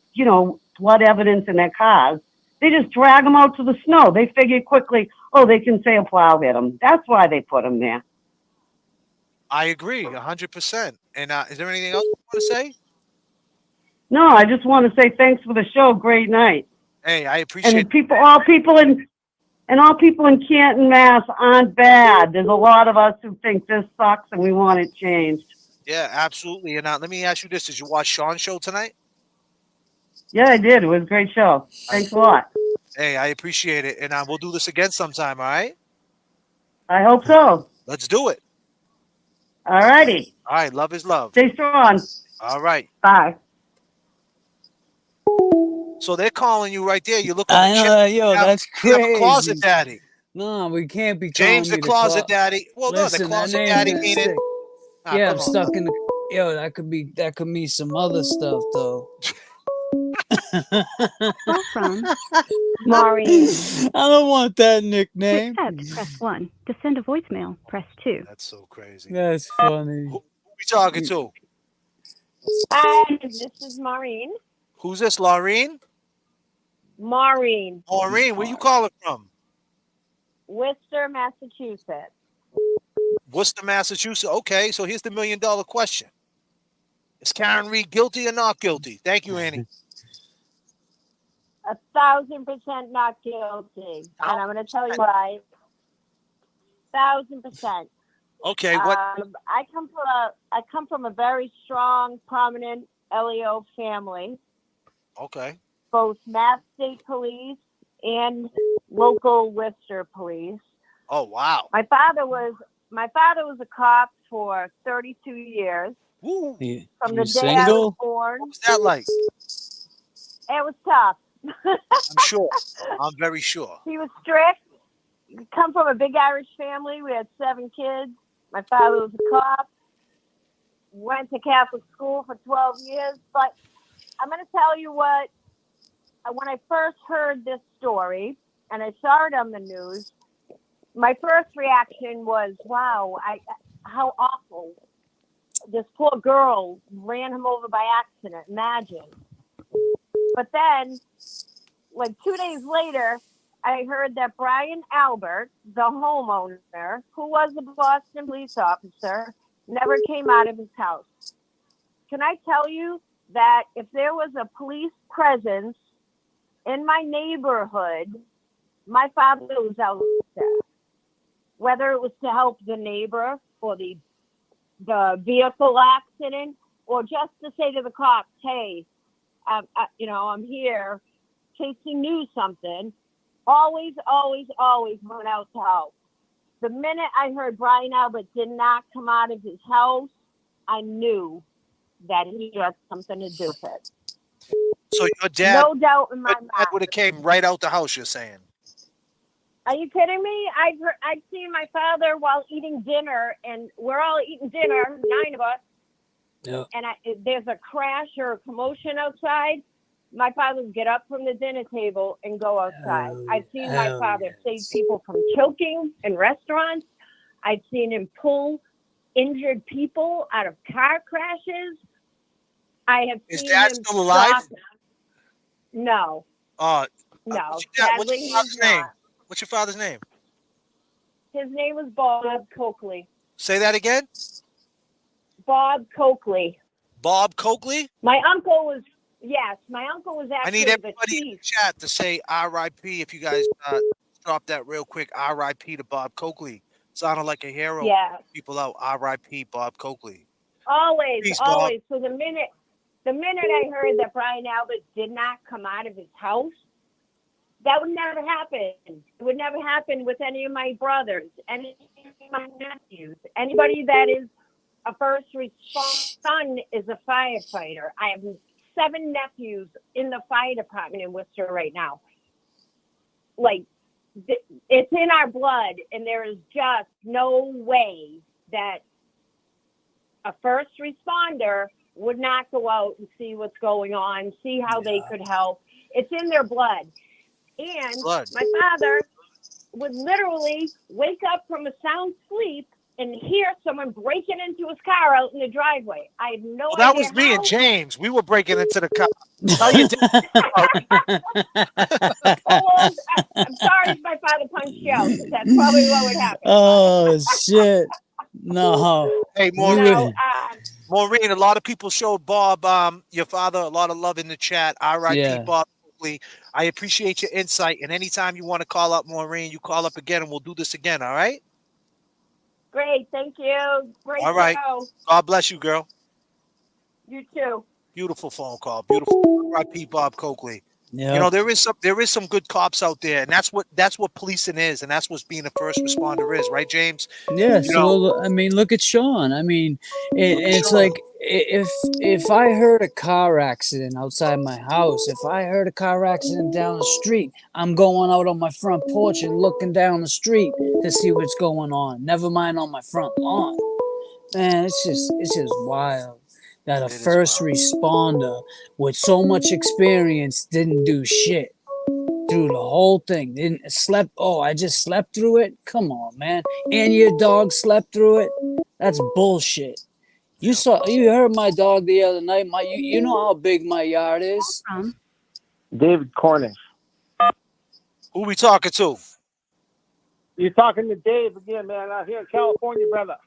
blood evidence in their cars. They just drag him out to the snow. They figure quickly, they can say a plow hit him. That's why they put him there. I agree 100%. And is there anything else you want to say? No, I just want to say thanks for the show. Great night. Hey, I appreciate And all people in Canton, Mass aren't bad. There's a lot of us who think this sucks and we want it changed. Yeah, absolutely. And let me ask you this: did you watch Sean's show tonight? Yeah, I did. It was a great show. Thanks a lot. Hey, I appreciate it. And we'll do this again sometime, all right? I hope so. Let's do it. All righty. All right, love is love. Stay strong. All right. Bye. So they're calling you right there. You look I on the know, chat. yo, that's You have a crazy. closet daddy. No, we can't be James calling the me closet daddy. Well, Listen, no, the that closet name's daddy not meaning. sick. Nah, Yeah, come I'm on, stuck bro. in the. Yo, that could mean some other stuff though. Call from Maureen. I don't want that to nickname. accept, press 1. To send a voicemail, press 2. That's so crazy. That's funny. Who we talking to? Hi, this is Maureen. Who's this, Laureen? Maureen, Maureen, where you calling from? Worcester, Massachusetts. Worcester, Massachusetts. Okay, so here's the $1 million question: is Karen Reed guilty or not guilty? Thank you, Annie. 1,000% not guilty, and I'm going to tell you why. 1,000%. Okay, what? I come from a very strong, prominent LEO family. Okay. Both Mass State Police and local Worcester Police. Oh wow. My father was a cop for 32 years. Woo. From the You day I was single? born. What was that like? It was tough. I'm sure. I'm very sure. He was strict. Come from a big Irish family. We had 7 kids. My father was a cop. Went to Catholic school for 12 years. But I'm going to tell you what, when I first heard this story and I saw it on the news, my first reaction was, wow, how awful. This poor girl ran him over by accident. Imagine. But then, like 2 days later, I heard that Brian Albert, the homeowner, who was a Boston police officer, never came out of his house. Can I tell you that if there was a police presence in my neighborhood, my father was out there. Whether it was to help the neighbor or the vehicle accident, or just to say to the cops, hey, I'm here, in case he knew something, always went out to help. The minute I heard Brian Albert did not come out of his house, I knew that he had something to do with it. So your dad, no doubt in my mind, would have came right out the house. You're saying? Are you kidding me? I'd seen my father while eating dinner, and we're all eating dinner, 9 of us. Yeah. And there's a crash or a commotion outside. My father would get up from the dinner table and go outside. I've seen my father save people from choking in restaurants. I've seen him pull injured people out of car crashes. I have Is seen Dad him still alive? stop. No. No. Sadly, What's your father's he's name? not. What's your father's name? His name was Bob Coakley. Say that again. Bob Coakley. Bob Coakley? My uncle was actually I need the everybody in chief. the chat to say R.I.P. If you guys drop that real quick. R.I.P. to Bob Coakley. Sounded like a hero. Yeah. People out. R.I.P. Bob Coakley. Always, Peace, always. Bob. So the minute I heard that Brian Albert did not come out of his house, that would never happen. It would never happen with any of my brothers, any of my nephews, anybody that is a first response. Son is a firefighter. I have 7 nephews in the fire department in Worcester right now. Like, it's in our blood, and there is just no way that a first responder would not go out and see what's going on, see how they could help. It's in their blood. And my father would literally wake up from a sound sleep and hear someone breaking into his car out in the driveway. I have no idea. That was me and James. We were breaking into the car. How you doing? I'm sorry if my father punched you out, because that's probably what would happen. Oh shit! No. Hey, We Maureen. would- Maureen, a lot of people showed Bob, your father, a lot of love in the chat. R.I.P. Yeah. Bob. I appreciate your insight. And anytime you want to call up, Maureen, you call up again and we'll do this again. All right? Great. Thank you. Great All right. show. God bless you, girl. You too. Beautiful phone call. Beautiful. R.I.P. Bob Coakley. Yeah. You know, there is some good cops out there, and that's what policing is, and that's what being a first responder is, right, James? Yeah, You know, so I mean, look at Sean. I mean, it's like if I heard a car accident outside my house, if I heard a car accident down the street, I'm going out on my front porch and looking down the street to see what's going on. Never mind on my front lawn. Man, it's just wild that a first responder with so much experience didn't do shit through the whole thing. Didn't slept. Oh, I just slept through it. Come on, man. And your dog slept through it. That's bullshit. You heard my dog the other night. You know how big my yard is. David Cornish. Who we talking to? You're talking to Dave again, man, out here in California, brother.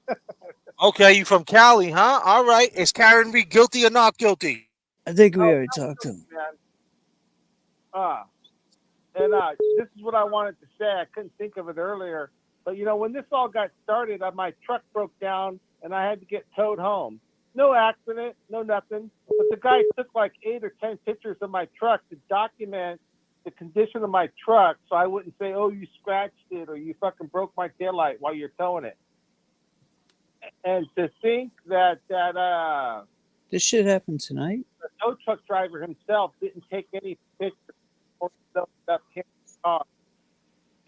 Okay, you from Cali, huh? All right. Is Karen Reed guilty or not guilty? I think we already talked to him. And this is what I wanted to say. I couldn't think of it earlier. But, you know, when this all got started, my truck broke down and I had to get towed home. No accident, no nothing. But the guy took like 8 or 10 pictures of my truck to document the condition of my truck so I wouldn't say, oh, you scratched it or you fucking broke my taillight while you're towing it. And to think that This shit happened tonight. the tow truck driver himself didn't take any pictures or stuff up his car,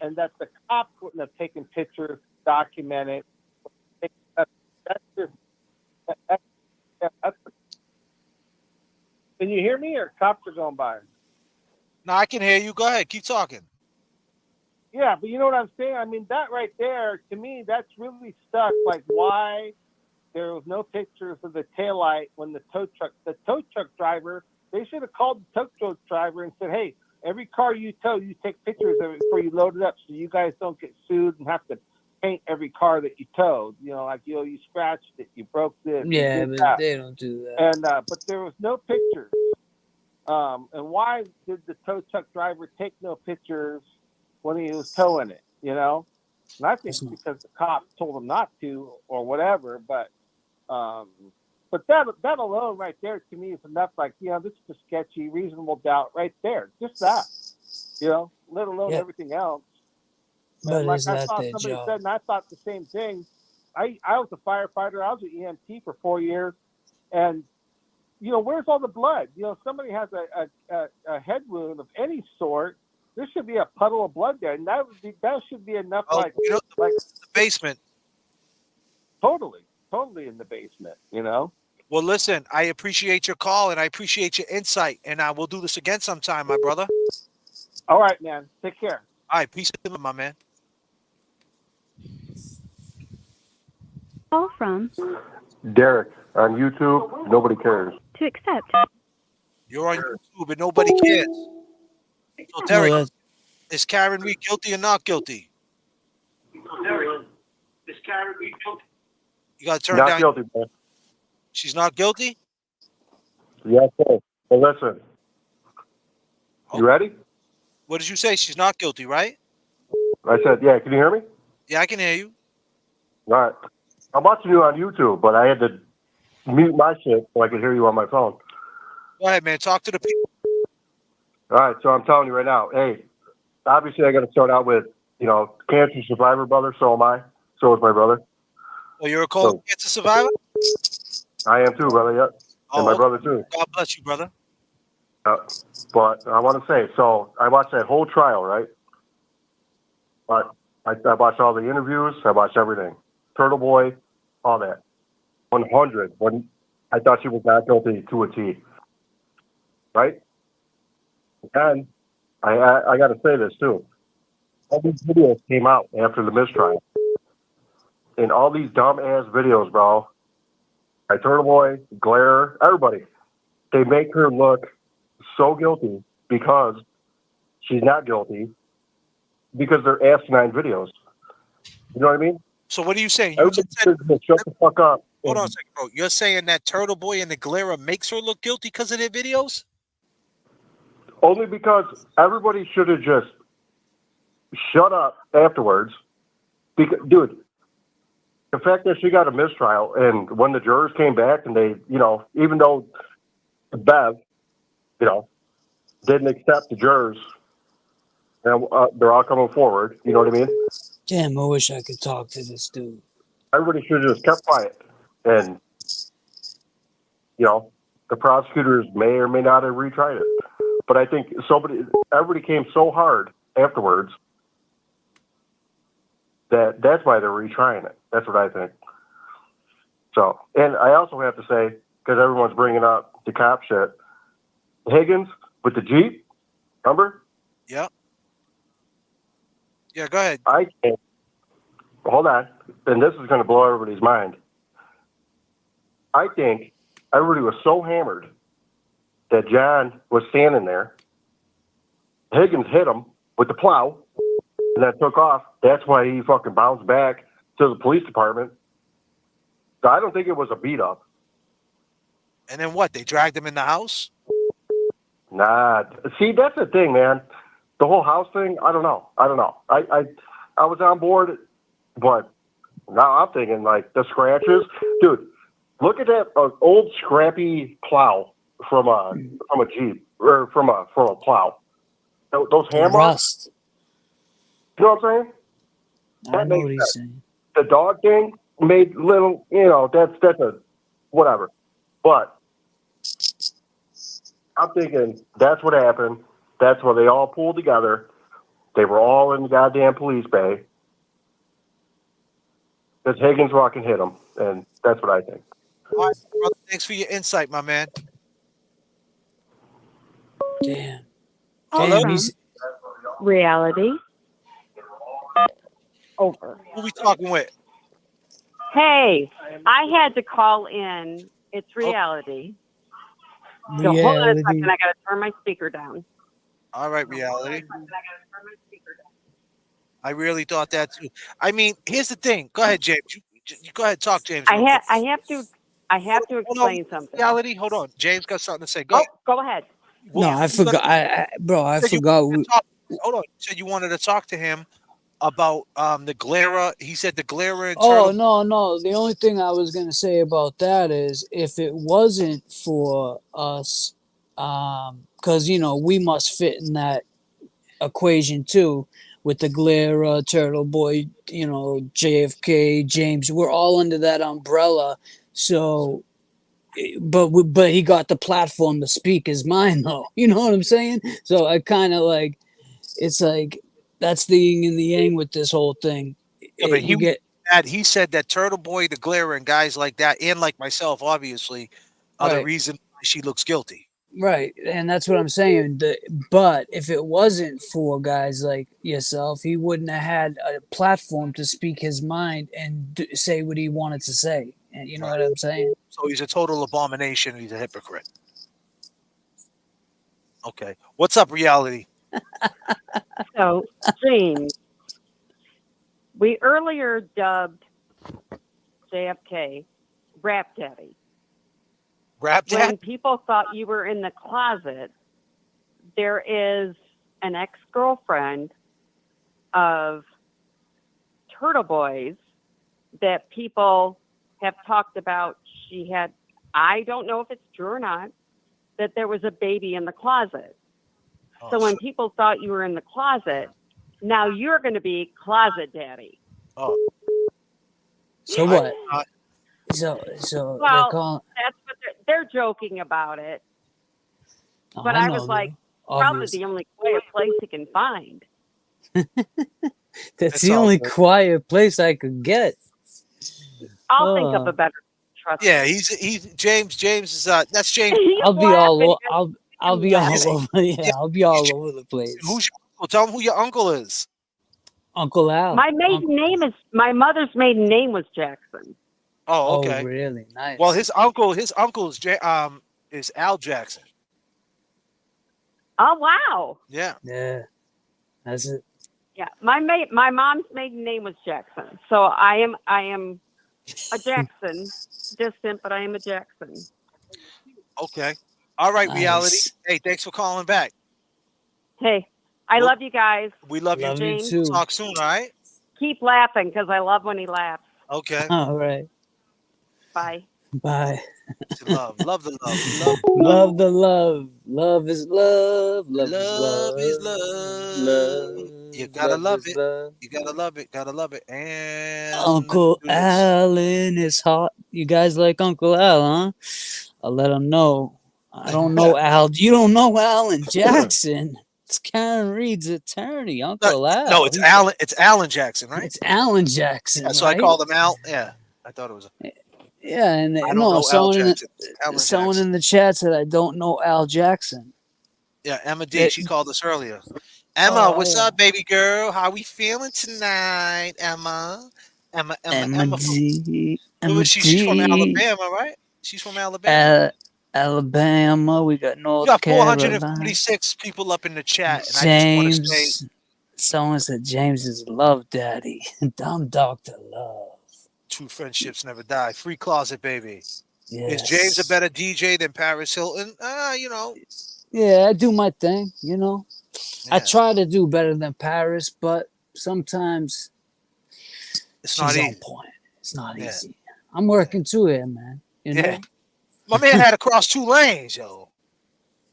and that the cops wouldn't have taken pictures, documented. That's just. Can you hear me, or cops are going by? No, I can hear you. Go ahead. Keep talking. Yeah, but you know what I'm saying? I mean, that right there, to me, that's really stuck. Like, why there was no pictures of the taillight when the tow truck driver, they should have called the tow truck driver and said, hey, every car you tow, you take pictures of it before you load it up so you guys don't get sued and have to paint every car that you towed. You know, like, you scratched it, you broke this. Yeah, but that. they don't do that. And but there was no pictures. And why did the tow truck driver take no pictures when he was towing it? You know, and I think because the cops told him not to or whatever. But that alone right there to me is enough. Like, you know, this is a sketchy, reasonable doubt right there. Just that, you know, let alone everything else. But and like is I that saw their somebody job? said, and I thought the same thing. I was a firefighter. I was an EMT for 4 years, and you know, where's all the blood? You know, somebody has a head wound of any sort, there should be a puddle of blood there, and that should be enough. Like, you know, like the basement. Totally in the basement. You know. Well, listen, I appreciate your call and I appreciate your insight, and we'll do this again sometime, my brother. All right, man. Take care. All right, peace, my man. Call from Derek on YouTube. Nobody cares. to accept. You're on YouTube, but nobody cares. So, Derek, is Karen Reed guilty or not guilty? Derek, is Karen Reed guilty? You got to turn Not down. guilty, man. She's not guilty? Yes, sir. Well, listen. You ready? What did you say? She's not guilty, right? I said, yeah. Can you hear me? Yeah, I can hear you. All right. I'm watching you on YouTube, but I had to mute my shit so I could hear you on my phone. Go ahead, man. Talk to the people. All right. So I'm telling you right now, hey, obviously I got to start out with, you know, cancer survivor, brother. So am I. So is my brother. Oh, you're a colon cancer survivor? I am too, brother. Yep. And my brother too. God bless you, brother. But I want to say, so I watched that whole trial, right? But I watched all the interviews. I watched everything. Turtle Boy, all that. 100. When I thought she was not guilty to a T. Right? And I got to say this too. All these videos came out after the mistrial. And all these dumb ass videos, bro. By Turtle Boy, Glare, everybody. They make her look so guilty because she's not guilty because they're asinine videos. You know what I mean? So what are you saying? You Everybody just said, should shut the fuck up. hold on a second, bro. You're saying that Turtle Boy and the Galera makes her look guilty because of their videos? Only because everybody should have just shut up afterwards. Because, dude, the fact that she got a mistrial and when the jurors came back and they, even though Bev, didn't accept the jurors, and they're all coming forward. You know what I mean? Damn, I wish I could talk to this dude. Everybody should have just kept quiet. And, the prosecutors may or may not have retried it. But I think everybody came so hard afterwards that's why they're retrying it. That's what I think. So, and I also have to say, because everyone's bringing up the cop shit, Higgins with the Jeep, remember? Yeah. Yeah, go ahead. Hold on. And this is going to blow everybody's mind. I think everybody was so hammered that John was standing there. Higgins hit him with the plow and then took off. That's why he fucking bounced back to the police department. So I don't think it was a beat up. And then what? They dragged him in the house? Nah. See, that's the thing, man. The whole house thing, I don't know. I was on board, but now I'm thinking like the scratches. Dude, look at that old scrappy plow from a Jeep or from a plow. Those hand marks. You know what I'm saying? I know what he's saying. The dog thing made little, that's a whatever. But I'm thinking that's what happened. That's why they all pulled together. They were all in the goddamn police bay. Because Higgins fucking hit him, and that's what I think. All right, brother, thanks for your insight, my man. Damn. Awesome. Reality. Over. Who we talking with? Hey, I had to call in. It's reality. So hold on a second. I got to turn my speaker down. All right, reality. I really thought that too. I mean, here's the thing. Go ahead, James. You go ahead, talk, James. I have to explain something. Reality. Hold on. James got something to say. Go. Go ahead. No, I forgot. I forgot. Hold on. You said you wanted to talk to him about the Glera. He said the Glera and Oh, no. The only thing I was going to say about that is if it wasn't for us, because, we must fit in that equation too with the Glera, Turtle Boy, JFK, James. We're all under that umbrella. So, but he got the platform to speak his mind, though. You know what I'm saying? So I kind of like, it's like, that's the yin and the yang with this whole thing. Yeah, but he said that Turtle Boy, the Glare, and guys like that, and like myself, obviously, are the reason she looks guilty. Right, and that's what I'm saying. But if it wasn't for guys like yourself, he wouldn't have had a platform to speak his mind and say what he wanted to say. And you know what I'm saying? So he's a total abomination. He's a hypocrite. Okay, what's up, reality? So, James, we earlier dubbed J.F.K. Rap Daddy. Rap Daddy? When people thought you were in the closet, there is an ex-girlfriend of Turtle Boy's that people have talked about. She had, I don't know if it's true or not, that there was a baby in the closet. So when people thought you were in the closet, now you're going to be closet daddy. Oh. So what? So Well, that's what they're joking about it. But I was like, probably the only place he can find. That's It's the all only good. quiet place I could get. I'll think of a better. Trust Yeah, me. he's James. James is that's James. He's I'll be all laughing. I'll be Is all he? over. Yeah, I'll be all over the place. Who's your uncle? Tell him who your uncle is. Uncle Al. My maiden name is my mother's maiden name was Jackson. Oh, Oh, okay. really? Nice. Well, his uncle is Al Jackson. Oh wow. Yeah. Yeah. That's it. Yeah. My mom's maiden name was Jackson. So I am a Jackson. Distant, but I am a Jackson. Okay. All right, reality. Nice. Hey, thanks for calling back. Hey, I love you guys. We love you. Love you James. too. We'll talk soon, all right? Keep laughing because I love when he laughs. Okay. All right. Bye. Bye. Love the love. Love the love. Love is love. Love is Love love. is love. Love. You gotta love is it. love. You gotta love it. Gotta love it. And Uncle let's do this. Alan is hot. You guys like Uncle Al, huh? I'll let him know. I don't know Al. You don't know Alan Jackson. It's Karen Reed's attorney, Uncle Al. No, it's Alan. It's Alan Jackson, right? It's Alan Jackson. Yeah, so right? I called him Al. Yeah, I thought it was. Yeah, and I don't no, know Al someone Jackson. Alan someone Jackson. in the chat said I don't know Al Jackson. Yeah, Emma D. She called us earlier. Emma, Oh, what's yeah. up, baby girl? How we feeling tonight, Emma? Emma D. Who is she? She's from Alabama, right? She's from Alabama. Alabama. We got You North got Carolina. 446 people up in the chat, and I just want to say, James. Someone said James is love daddy. I'm Dr. Love. true friendships never die. Free closet, baby. Yes. Is James a better DJ than Paris Hilton? You know. Yeah, I do my thing, you know. I Yeah. try to do better than Paris, but sometimes It's she's not on easy. point. It's not Yeah. easy. I'm working to it, man. You know? Yeah. My man had to cross 2 lanes, yo.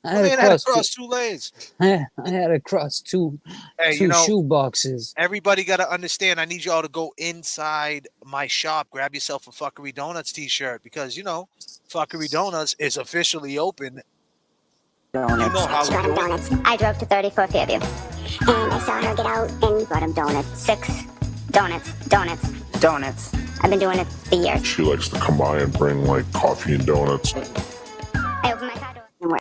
I My had man to had to cross cross 2 lanes. I had to cross two Hey, you know, shoe boxes. everybody got to understand. I need y'all to go inside my shop, grab yourself a Fuckery Donuts t-shirt because, you know, Fuckery Donuts is officially open. Donuts. You know how She we got him do it. donuts. I drove to 34th Fairview, and I saw her get out and got him donuts. 6 donuts. I've been doing it for years. She likes to come by and bring like coffee and donuts. I opened my car door.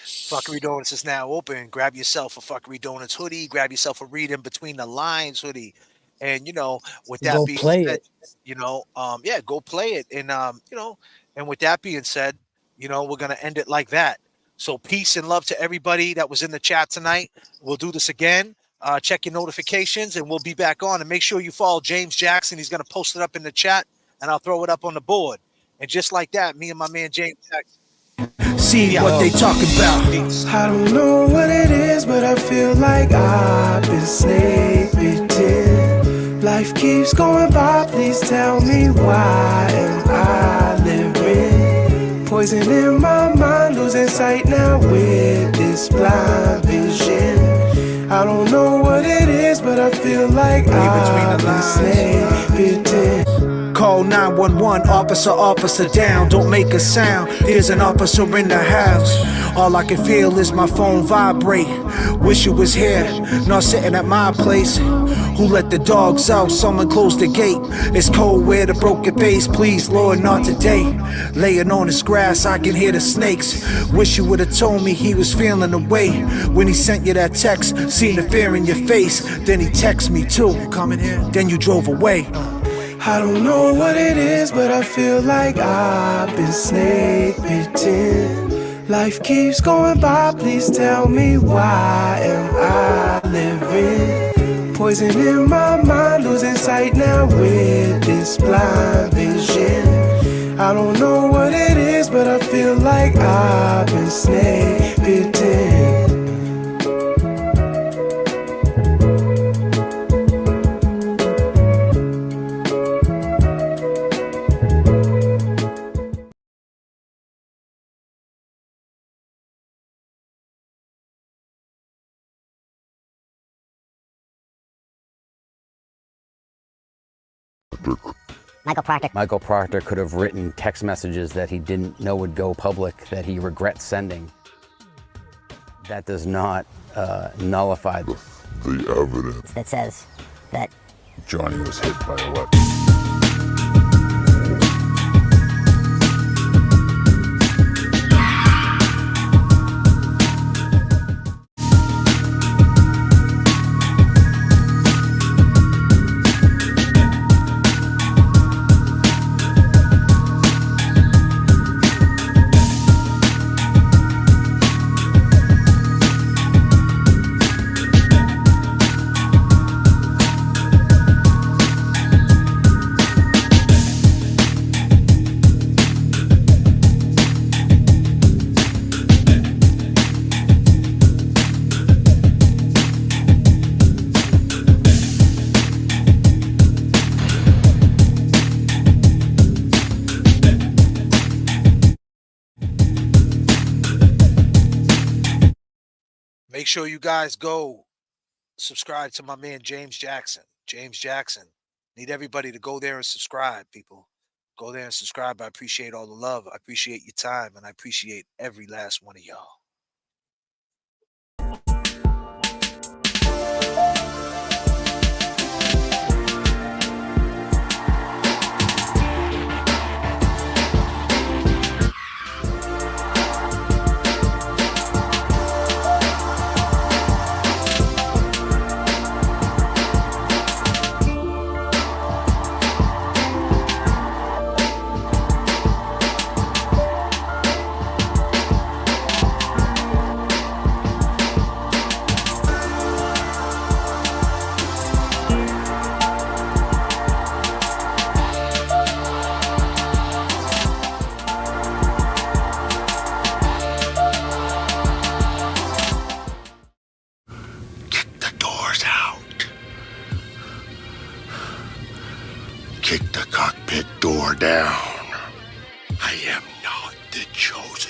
Fuckery Donuts is now open. Grab yourself a Fuckery Donuts hoodie. Grab yourself a Read in Between the Lines hoodie. And, you know, with that Go being play said, it. you know, yeah, go play it. And, you know, and with that being said, you know, we're going to end it like that. So peace and love to everybody that was in the chat tonight. We'll do this again. Check your notifications and we'll be back on. And make sure you follow James Jackson. He's going to post it up in the chat and I'll throw it up on the board. And just like that, me and my man James Jackson. See what they talking about. I don't know what it is, but I feel like I've been snake bitten. Life keeps going by, please tell me why am I living? Poison in my mind, losing sight now with this blind vision. I don't know what it is, but I feel like I've been snake bitten. Call 911, officer down, don't make a sound, there's an officer in the house. All I can feel is my phone vibrate, wish you was here, not sitting at my place. Who let the dogs out, someone closed the gate. It's cold where the broken face, please Lord not today. Laying on this grass I can hear the snakes. Wish you would've told me he was feeling away. When he sent you that text, seen the fear in your face. Then he texted me too, coming here, then you drove away. I don't know what it is, but I feel like I've been snake bitten. Life keeps going by, please tell me why am I living? Poison in my mind, losing sight now with this blind vision. I don't know what it is, but I feel like I've been snake bitten. Michael Proctor could have written text messages that he didn't know would go public that he regrets sending. That does not nullify the evidence that says that Johnny was hit by a weapon. Make sure you guys go subscribe to my man James Jackson. James Jackson. Need everybody to go there and subscribe, people. Go there and subscribe. I appreciate all the love. I appreciate your time, and I appreciate every last one of y'all. Kick the cockpit door down. I am not the chosen